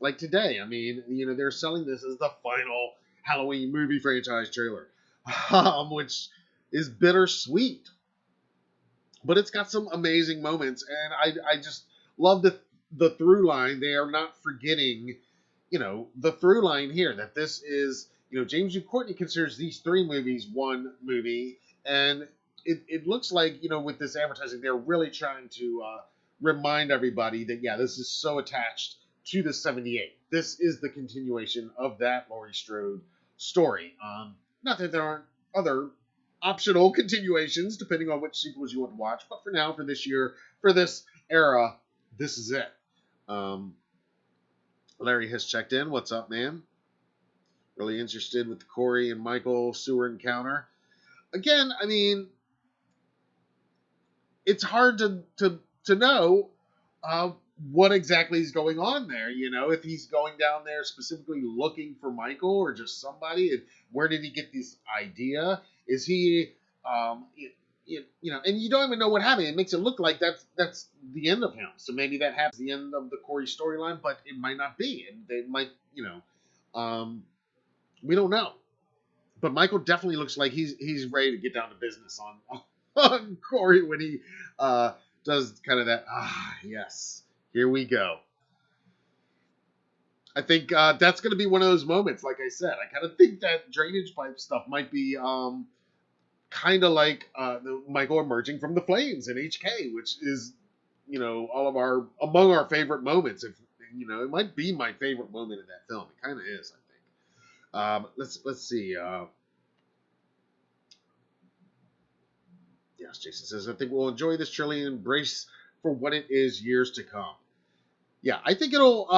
Like today. I mean, they're selling this as the final Halloween movie franchise trailer. Which is bittersweet. But it's got some amazing moments. And I just love the through line. They are not forgetting, the through line here, that this is, James U. Courtney considers these 3 movies one movie, and it looks like, with this advertising, they're really trying to remind everybody that, yeah, this is so attached to the 78. This is the continuation of that Laurie Strode story. Not that there aren't other optional continuations, depending on which sequels you want to watch, but for now, for this year, for this era, this is it. Larry has checked in. What's up, man? Really interested with the Corey and Michael sewer encounter. Again, I mean, it's hard to know what exactly is going on there. If he's going down there specifically looking for Michael or just somebody, and where did he get this idea? Is he, and you don't even know what happened. It makes it look like that's the end of him. So maybe that happens the end of the Corey storyline, but it might not be. And they might, We don't know. But Michael definitely looks like he's ready to get down to business on Corey when he does kind of that, yes, here we go. I think that's going to be one of those moments, like I said. I kind of think that drainage pipe stuff might be kind of like Michael emerging from the flames in HK, which is, among our favorite moments. If it might be my favorite moment in that film. It kind of is, I think. Let's see. Yes, Jason says, I think we'll enjoy this trilogy and embrace for what it is years to come. Yeah, I think it'll,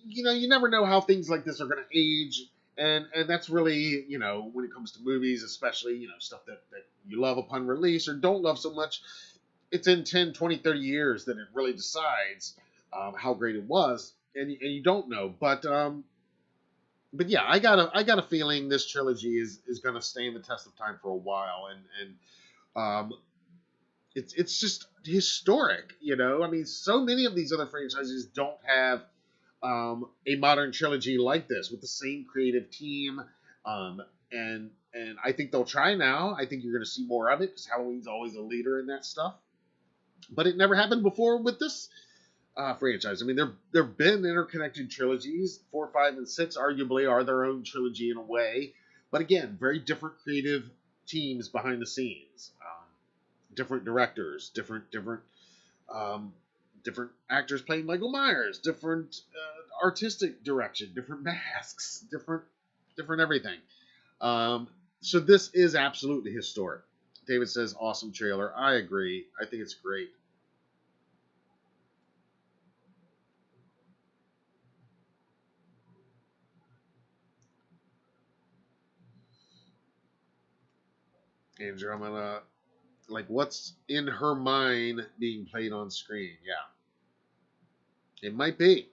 you never know how things like this are going to age. And that's really, when it comes to movies, especially, stuff that you love upon release or don't love so much, it's in 10, 20, 30 years that it really decides how great it was. And you don't know. But yeah, I got a feeling this trilogy is going to stand the test of time for a while. And it's just historic, I mean, so many of these other franchises don't have a modern trilogy like this with the same creative team, and I think they'll try now. I think you're going to see more of it because Halloween's always a leader in that stuff. But it never happened before with this franchise. I mean, there've been interconnected trilogies. 4, 5, and 6 arguably are their own trilogy in a way, but again, very different creative teams behind the scenes. Different directors, different actors playing Michael Myers, different artistic direction, different masks, different everything. So this is absolutely historic. David says, awesome trailer. I agree. I think it's great. Andrew, I'm gonna what's in her mind being played on screen. Yeah. It might be.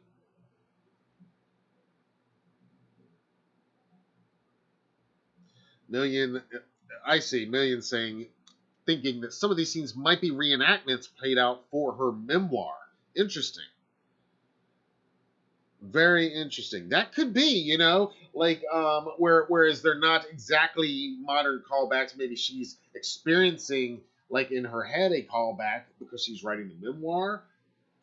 I see Million saying, thinking that some of these scenes might be reenactments played out for her memoir. Interesting. Very interesting. That could be, whereas they're not exactly modern callbacks. Maybe she's experiencing, in her head, a callback because she's writing the memoir.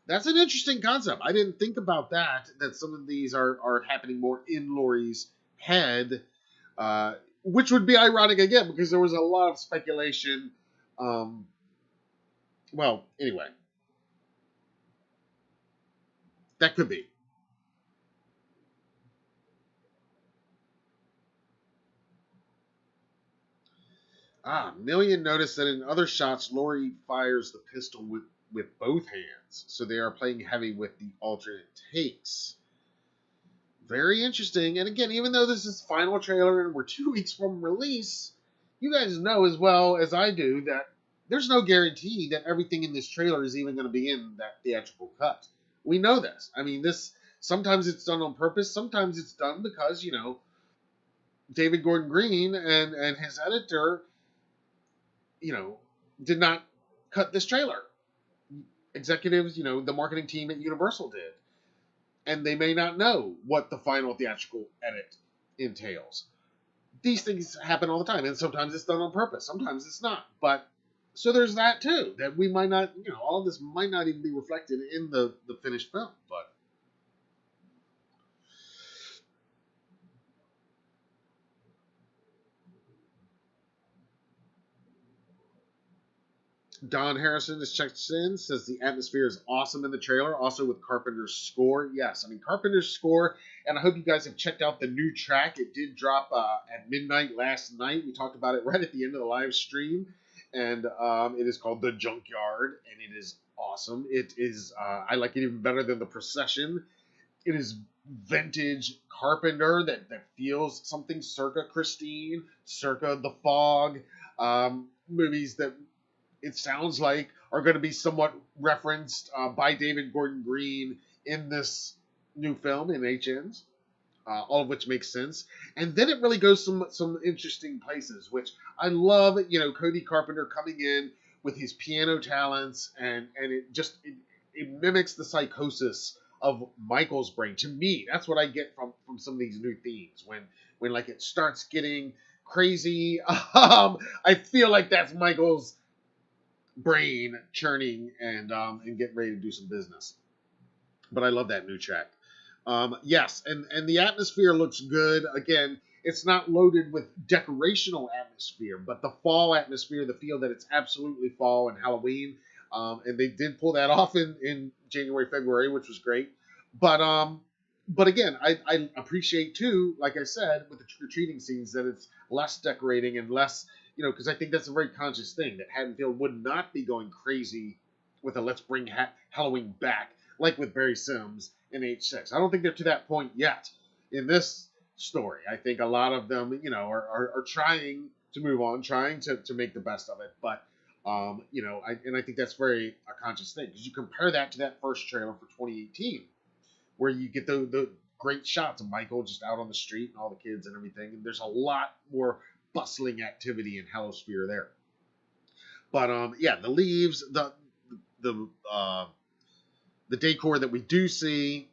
That's an interesting concept. I didn't think about that some of these are happening more in Laurie's head, which would be ironic again because there was a lot of speculation. Well, anyway, that could be. Million noticed that in other shots, Laurie fires the pistol with both hands, so they are playing heavy with the alternate takes. Very interesting. And again, even though this is final trailer and we're 2 weeks from release, you guys know as well as I do that there's no guarantee that everything in this trailer is even going to be in that theatrical cut. We know this. I mean, sometimes it's done on purpose, sometimes it's done because, David Gordon Green and his editor did not cut this trailer. Executives, the marketing team at Universal did. And they may not know what the final theatrical edit entails. These things happen all the time, and sometimes it's done on purpose, sometimes it's not. But, so there's that too, that we might not, all of this might not even be reflected in the finished film, but Don Harrison has checked in, says the atmosphere is awesome in the trailer, also with Carpenter's score. Yes, I mean, Carpenter's score, and I hope you guys have checked out the new track. It did drop at midnight last night. We talked about it right at the end of the live stream, and it is called The Junkyard, and it is awesome. It is, I like it even better than The Procession. It is vintage Carpenter that feels something circa Christine, circa The Fog, movies that it sounds like are going to be somewhat referenced by David Gordon Green in this new film in HNs, all of which makes sense. And then it really goes some interesting places, which I love. Cody Carpenter coming in with his piano talents, and it mimics the psychosis of Michael's brain. To me, that's what I get from some of these new themes. When like it starts getting crazy, I feel like that's Michael's brain churning and getting ready to do some business. But I love that new track. Yes, and the atmosphere looks good. Again, it's not loaded with decorational atmosphere, but the fall atmosphere, the feel that it's absolutely fall and Halloween. And they did pull that off in January, February, which was great. But again, I appreciate too, like I said, with the trick-or-treating scenes, that it's less decorating and less, because I think that's a very conscious thing, that Haddonfield would not be going crazy with a let's bring Halloween back, like with Barry Sims in H6. I don't think they're to that point yet in this story. I think a lot of them, are trying to move on, trying to make the best of it. But, I think that's very a conscious thing, because you compare that to that first trailer for 2018, where you get the great shots of Michael just out on the street and all the kids and everything. And there's a lot more bustling activity in Hallowsphere there. But, the leaves, the decor that we do see,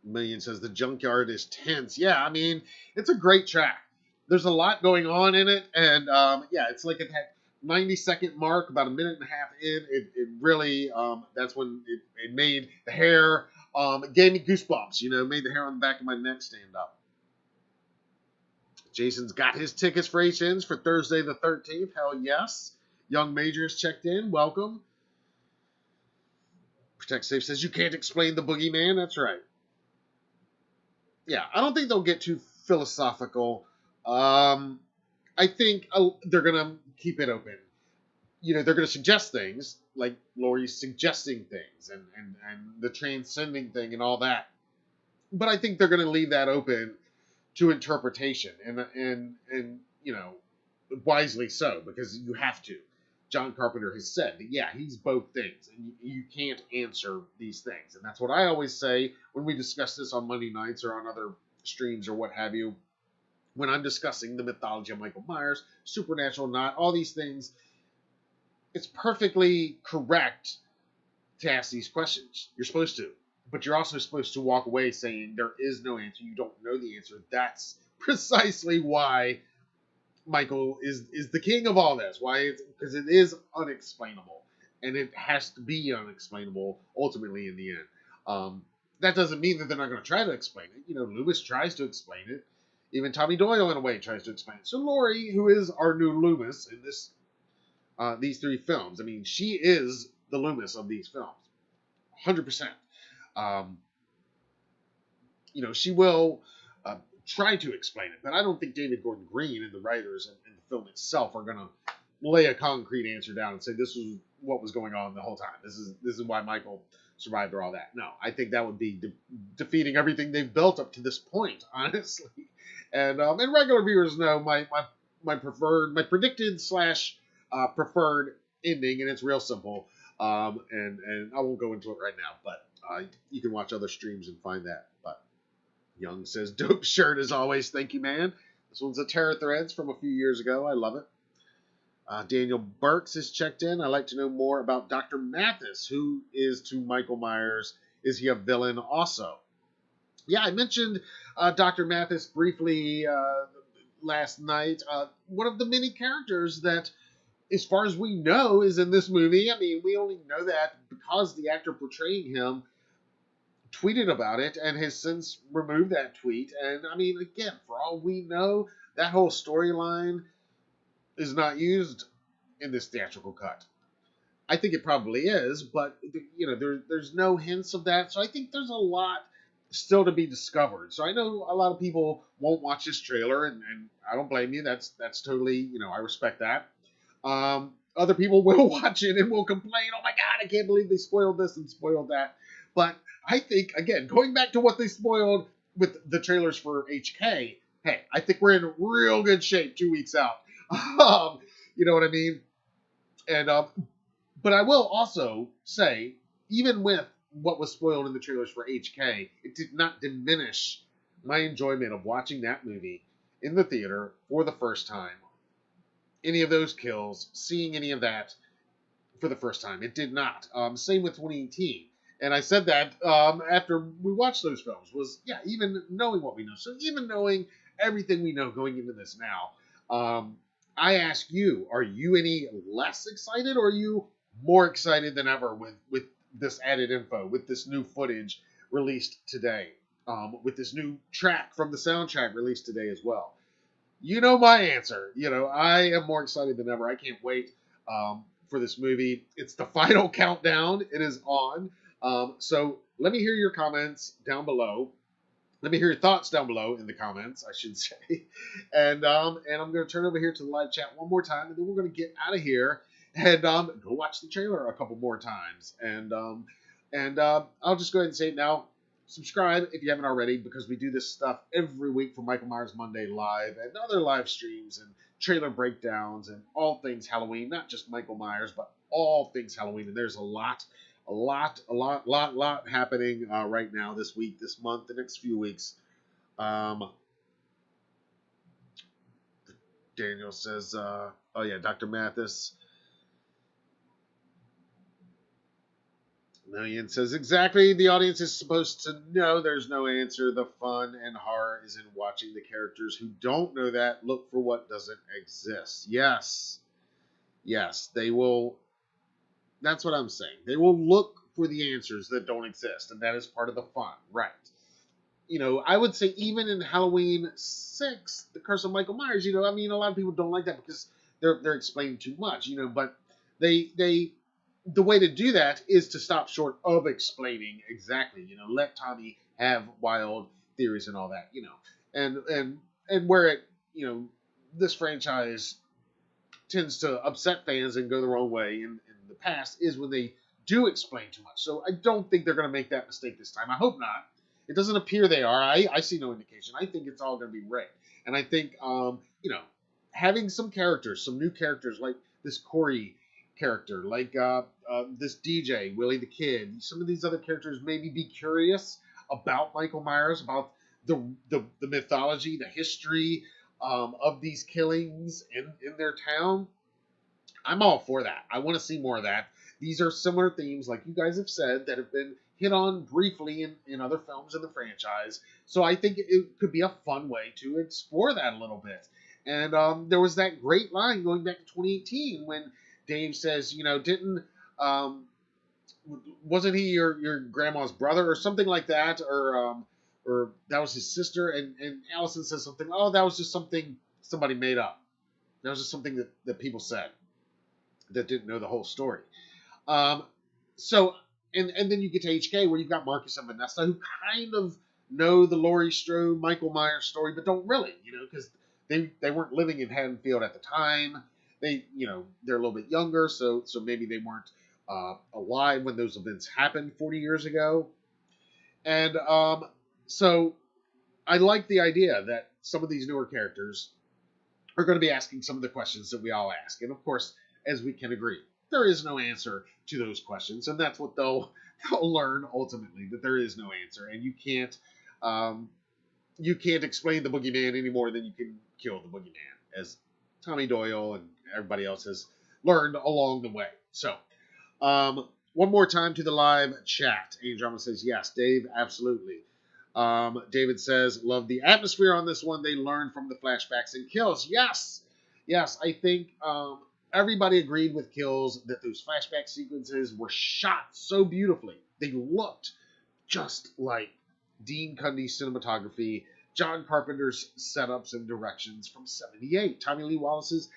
Million says the junkyard is tense. Yeah, I mean, it's a great track. There's a lot going on in it, and it's like at that 90-second mark, about a minute and a half in, it really, that's when it made the hair, it gave me goosebumps, made the hair on the back of my neck stand up. Jason's got his tickets for HNs for Thursday the 13th. Hell yes. Young Majors checked in. Welcome. Protect Safe says, you can't explain the boogeyman. That's right. Yeah, I don't think they'll get too philosophical. I think they're going to keep it open. They're going to suggest things, like Laurie's suggesting things and the transcending thing and all that. But I think they're going to leave that open to interpretation, and wisely so, because you have to. John Carpenter has said that, yeah, he's both things, and you can't answer these things. And that's what I always say when we discuss this on Monday nights or on other streams or what have you. When I'm discussing the mythology of Michael Myers, supernatural, not all these things, it's perfectly correct to ask these questions. You're supposed to. But you're also supposed to walk away saying there is no answer. You don't know the answer. That's precisely why Michael is the king of all this. Why? Because it is unexplainable. And it has to be unexplainable ultimately in the end. That doesn't mean that they're not going to try to explain it. Loomis tries to explain it. Even Tommy Doyle, in a way, tries to explain it. So Laurie, who is our new Loomis in these three films, I mean, she is the Loomis of these films. 100%. She will try to explain it, but I don't think David Gordon Green and the writers and the film itself are going to lay a concrete answer down and say this was what was going on the whole time. This is why Michael survived or all that. No, I think that would be defeating everything they've built up to this point, honestly. And regular viewers know my predicted / preferred ending, and it's real simple. And I won't go into it right now, but you can watch other streams and find that. But Young says, dope shirt as always. Thank you, man. This one's a Terror Threads from a few years ago. I love it. Daniel Burks has checked in. I'd like to know more about Dr. Mathis. Who is to Michael Myers? Is he a villain also? Yeah, I mentioned Dr. Mathis briefly last night. One of the many characters that, as far as we know, is in this movie. I mean, we only know that because the actor portraying him tweeted about it and has since removed that tweet. And, I mean, again, for all we know, that whole storyline is not used in this theatrical cut. I think it probably is, but, there's no hints of that. So I think there's a lot still to be discovered. So I know a lot of people won't watch this trailer, and I don't blame you. That's totally, I respect that. Other people will watch it and will complain, oh my God, I can't believe they spoiled this and spoiled that. But I think, again, going back to what they spoiled with the trailers for HK, hey, I think we're in real good shape 2 weeks out. You know what I mean? And but I will also say, even with what was spoiled in the trailers for HK, it did not diminish my enjoyment of watching that movie in the theater for the first time. Any of those kills, seeing any of that for the first time. It did not. Same with 2018. And I said that after we watched those films was, yeah, even knowing what we know. So even knowing everything we know going into this now, I ask you, are you any less excited or are you more excited than ever with this added info, with this new footage released today, with this new track from the soundtrack released today as well? You know my answer. I am more excited than ever. I can't wait for this movie. It's the final countdown. It is on. So let me hear your comments down below. Let me hear your thoughts down below in the comments, I should say. And I'm going to turn over here to the live chat one more time, and then we're going to get out of here and go watch the trailer a couple more times. And I'll just go ahead and say it now. Subscribe if you haven't already, because we do this stuff every week for Michael Myers Monday Live and other live streams and trailer breakdowns and all things Halloween. Not just Michael Myers, but all things Halloween. And there's a lot happening right now, this week, this month, the next few weeks. Daniel says, oh yeah, Dr. Mathis. Million says, exactly, the audience is supposed to know. There's no answer. The fun and horror is in watching the characters who don't know that look for what doesn't exist. Yes, they will. That's what I'm saying. They will look for the answers that don't exist, and that is part of the fun, right? I would say even in Halloween 6, The Curse of Michael Myers, a lot of people don't like that because they're explaining too much, but the way to do that is to stop short of explaining exactly, let Tommy have wild theories and all that, and where it, this franchise tends to upset fans and go the wrong way in the past is when they do explain too much. So I don't think they're going to make that mistake this time. I hope not. It doesn't appear they are. I see no indication. I think it's all going to be great. And I think, having some new characters like this Corey character, like this DJ, Willie the Kid, some of these other characters maybe be curious about Michael Myers, about the mythology, the history of these killings in their town. I'm all for that. I want to see more of that. These are similar themes, like you guys have said, that have been hit on briefly in other films in the franchise. So I think it could be a fun way to explore that a little bit. And there was that great line going back to 2018 when Dave says, wasn't he your grandma's brother or something like that, or that was his sister, and Allison says something, oh, that was just something somebody made up. That was just something that people said that didn't know the whole story. So then you get to HK, where you've got Marcus and Vanessa, who kind of know the Laurie Strode, Michael Myers story, but don't really, because they weren't living in Haddonfield at the time. They're a little bit younger, so maybe they weren't alive when those events happened 40 years ago. And so I like the idea that some of these newer characters are going to be asking some of the questions that we all ask. And of course, as we can agree, there is no answer to those questions, and that's what they'll learn ultimately, that there is no answer, and you can't explain the boogeyman any more than you can kill the boogeyman, as Tommy Doyle and everybody else has learned along the way. So, one more time to the live chat. Andromeda says, yes, Dave, absolutely. David says, love the atmosphere on this one. They learned from the flashbacks and kills. Yes, I think everybody agreed with Kills that those flashback sequences were shot so beautifully. They looked just like Dean Cundy's cinematography, John Carpenter's setups and directions from '78, Tommy Lee Wallace's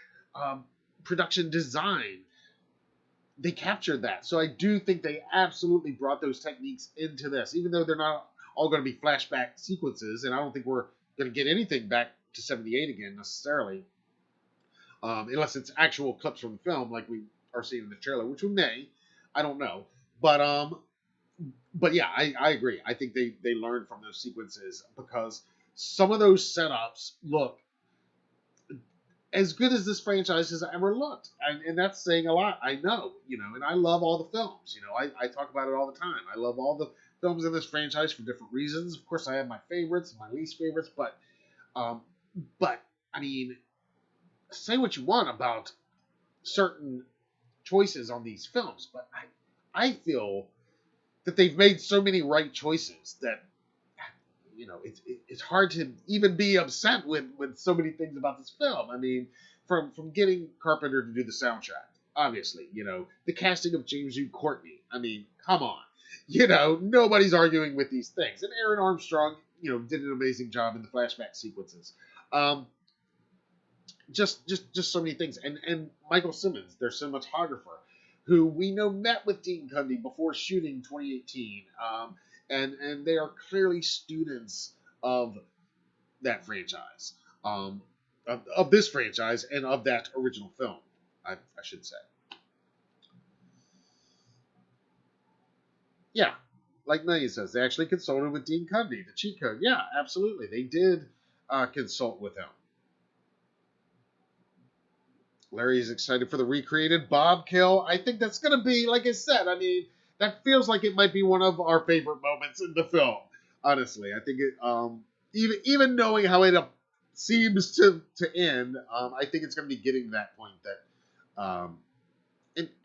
production design. They captured that. So I do think they absolutely brought those techniques into this, even though they're not all going to be flashback sequences, and I don't think we're going to get anything back to '78 again necessarily. Unless it's actual clips from the film, like we are seeing in the trailer, which we may, I don't know. But yeah, I agree. I think they learned from those sequences, because some of those setups look as good as this franchise has ever looked, and that's saying a lot. I know, and I love all the films. I talk about it all the time. I love all the films in this franchise for different reasons. Of course, I have my favorites, my least favorites, but But, I mean, say what you want about certain choices on these films, but I feel that they've made so many right choices that, you know, it's hard to even be upset with so many things about this film. I mean, from getting Carpenter to do the soundtrack, obviously, you know, the casting of James Hugh Courtney. I mean, come on, you know, nobody's arguing with these things. And Aaron Armstrong, you know, did an amazing job in the flashback sequences. Just so many things. And Michael Simmons, their cinematographer, who we know met with Dean Cundey before shooting 2018. And they are clearly students of that franchise, of this franchise, and of that original film, I should say. Yeah, like Megan says, they actually consulted with Dean Cundey, the cheat code. Yeah, absolutely. They did consult with him. Larry is excited for the recreated Bob kill. I think that's going to be, like I said, I mean, that feels like it might be one of our favorite moments in the film. Honestly, I think it, even knowing how it seems to end, I think it's going to be getting to that point that,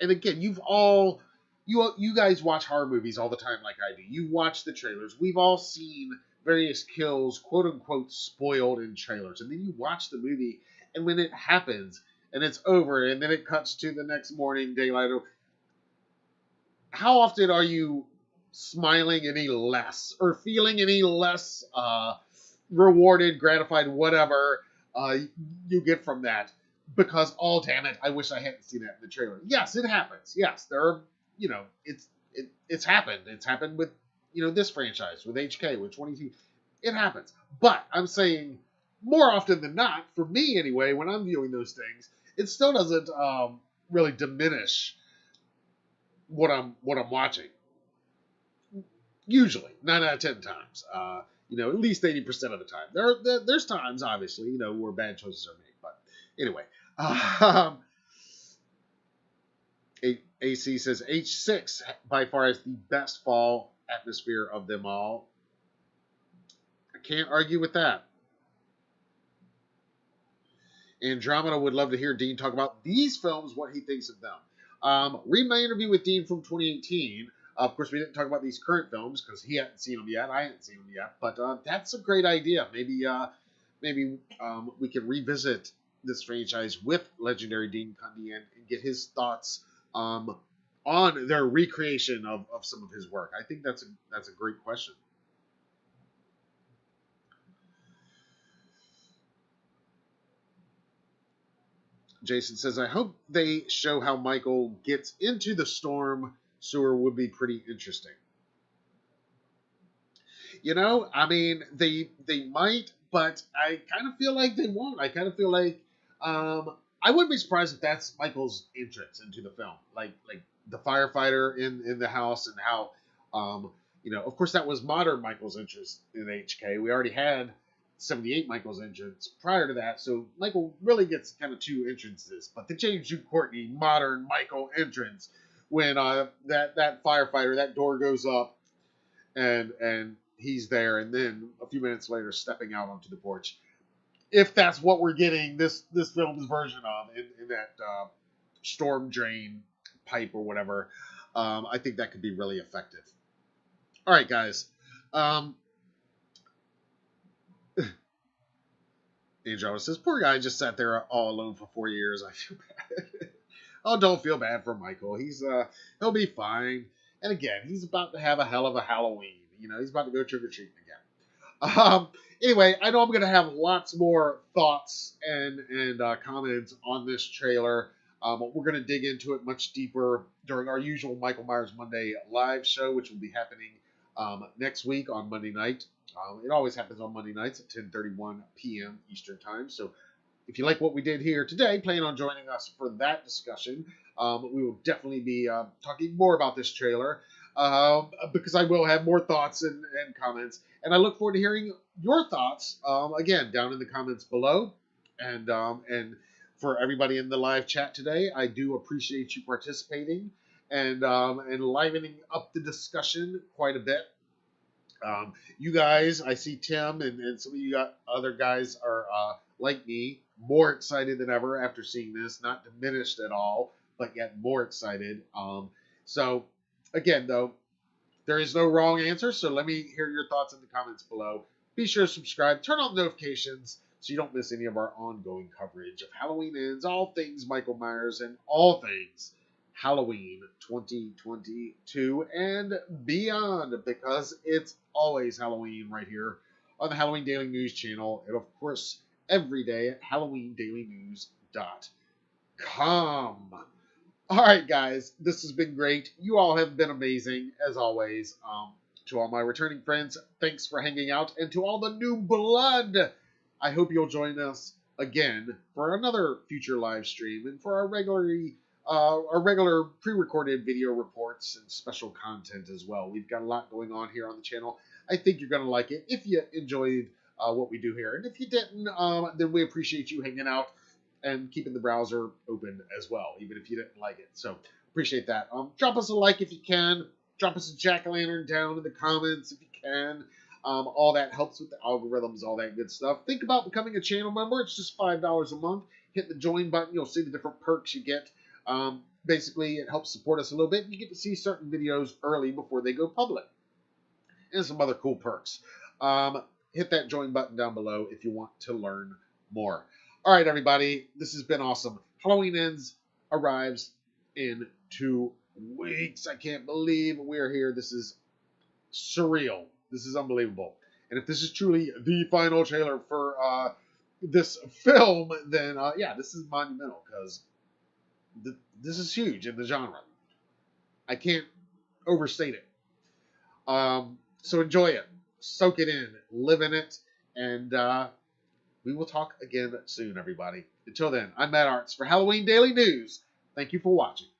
and again, you guys watch horror movies all the time, like I do. You watch the trailers. We've all seen various kills, quote unquote, spoiled in trailers, and then you watch the movie, and when it happens and it's over, and then it cuts to the next morning, daylight. How often are you smiling any less or feeling any less rewarded, gratified, whatever you get from that? Because, oh, damn it, I wish I hadn't seen that in the trailer. Yes, it happens. Yes, there are, you know, it's happened. It's happened with, you know, this franchise, with HK, with 20T. It happens. But I'm saying more often than not, for me anyway, when I'm viewing those things, it still doesn't really diminish what I'm watching. Usually, 9 out of 10 times. You know, at least 80% of the time. There's times, obviously, you know, where bad choices are made. But anyway, AC says H6 by far is the best fall atmosphere of them all. I can't argue with that. Andromeda would love to hear Dean talk about these films, what he thinks of them. Read my interview with Dean from 2018. Of course, we didn't talk about these current films because he hadn't seen them yet. I hadn't seen them yet. But that's a great idea. Maybe we can revisit this franchise with legendary Dean Cundey and get his thoughts on their recreation of some of his work. I think that's a great question. Jason says, I hope they show how Michael gets into the storm sewer. Would be pretty interesting. You know, I mean, they might, but I kind of feel like they won't. I kind of feel like I wouldn't be surprised if that's Michael's entrance into the film, like the firefighter in the house, and how you know, of course, that was modern Michael's entrance in HK. We already had 78 Michael's entrance prior to that, so Michael really gets kind of two entrances. But the James Hugh Courtney modern Michael entrance, when that firefighter, that door goes up and he's there, and then a few minutes later stepping out onto the porch. If that's what we're getting this film's version of in that storm drain pipe or whatever, I think that could be really effective. All right, guys. Angel says, poor guy just sat there all alone for 4 years. I feel bad. Oh, don't feel bad for Michael. He'll be fine. And again, he's about to have a hell of a Halloween. You know, he's about to go trick-or-treating again. Anyway, I know I'm going to have lots more thoughts and comments on this trailer. We're going to dig into it much deeper during our usual Michael Myers Monday live show, which will be happening next week on Monday night. It always happens on Monday nights at 10:31 p.m. Eastern Time. So if you like what we did here today, plan on joining us for that discussion. We will definitely be talking more about this trailer because I will have more thoughts and comments. And I look forward to hearing your thoughts, again, down in the comments below. And for everybody in the live chat today, I do appreciate you participating and livening up the discussion quite a bit. You guys, I see Tim and some of you other guys are like me, more excited than ever after seeing this, not diminished at all, but yet more excited. So, again, though, there is no wrong answer, so let me hear your thoughts in the comments below. Be sure to subscribe, turn on notifications so you don't miss any of our ongoing coverage of Halloween Ends, all things Michael Myers, and all things Halloween 2022 and beyond, because it's always Halloween right here on the Halloween Daily News channel, and of course, every day at HalloweenDailyNews.com. All right, guys, this has been great. You all have been amazing, as always. To all my returning friends, thanks for hanging out. And to all the new blood, I hope you'll join us again for another future live stream and for our regular pre-recorded video reports and special content as well. We've got a lot going on here on the channel. I think you're going to like it if you enjoyed what we do here. And if you didn't, then we appreciate you hanging out and keeping the browser open as well, even if you didn't like it. So appreciate that. Drop us a like if you can. Drop us a jack-o'-lantern down in the comments if you can. All that helps with the algorithms, all that good stuff. Think about becoming a channel member. It's just $5 a month. Hit the join button. You'll see the different perks you get. Basically, it helps support us a little bit. You get to see certain videos early before they go public. And some other cool perks. Hit that join button down below if you want to learn more. All right, everybody, this has been awesome. Halloween Ends arrives in 2 weeks. I can't believe we're here. This is surreal. This is unbelievable. And if this is truly the final trailer for this film, then, yeah, this is monumental because this is huge in the genre. I can't overstate it. So enjoy it. Soak it in. Live in it. And we will talk again soon, everybody. Until then, I'm Matt Arts for Halloween Daily News. Thank you for watching.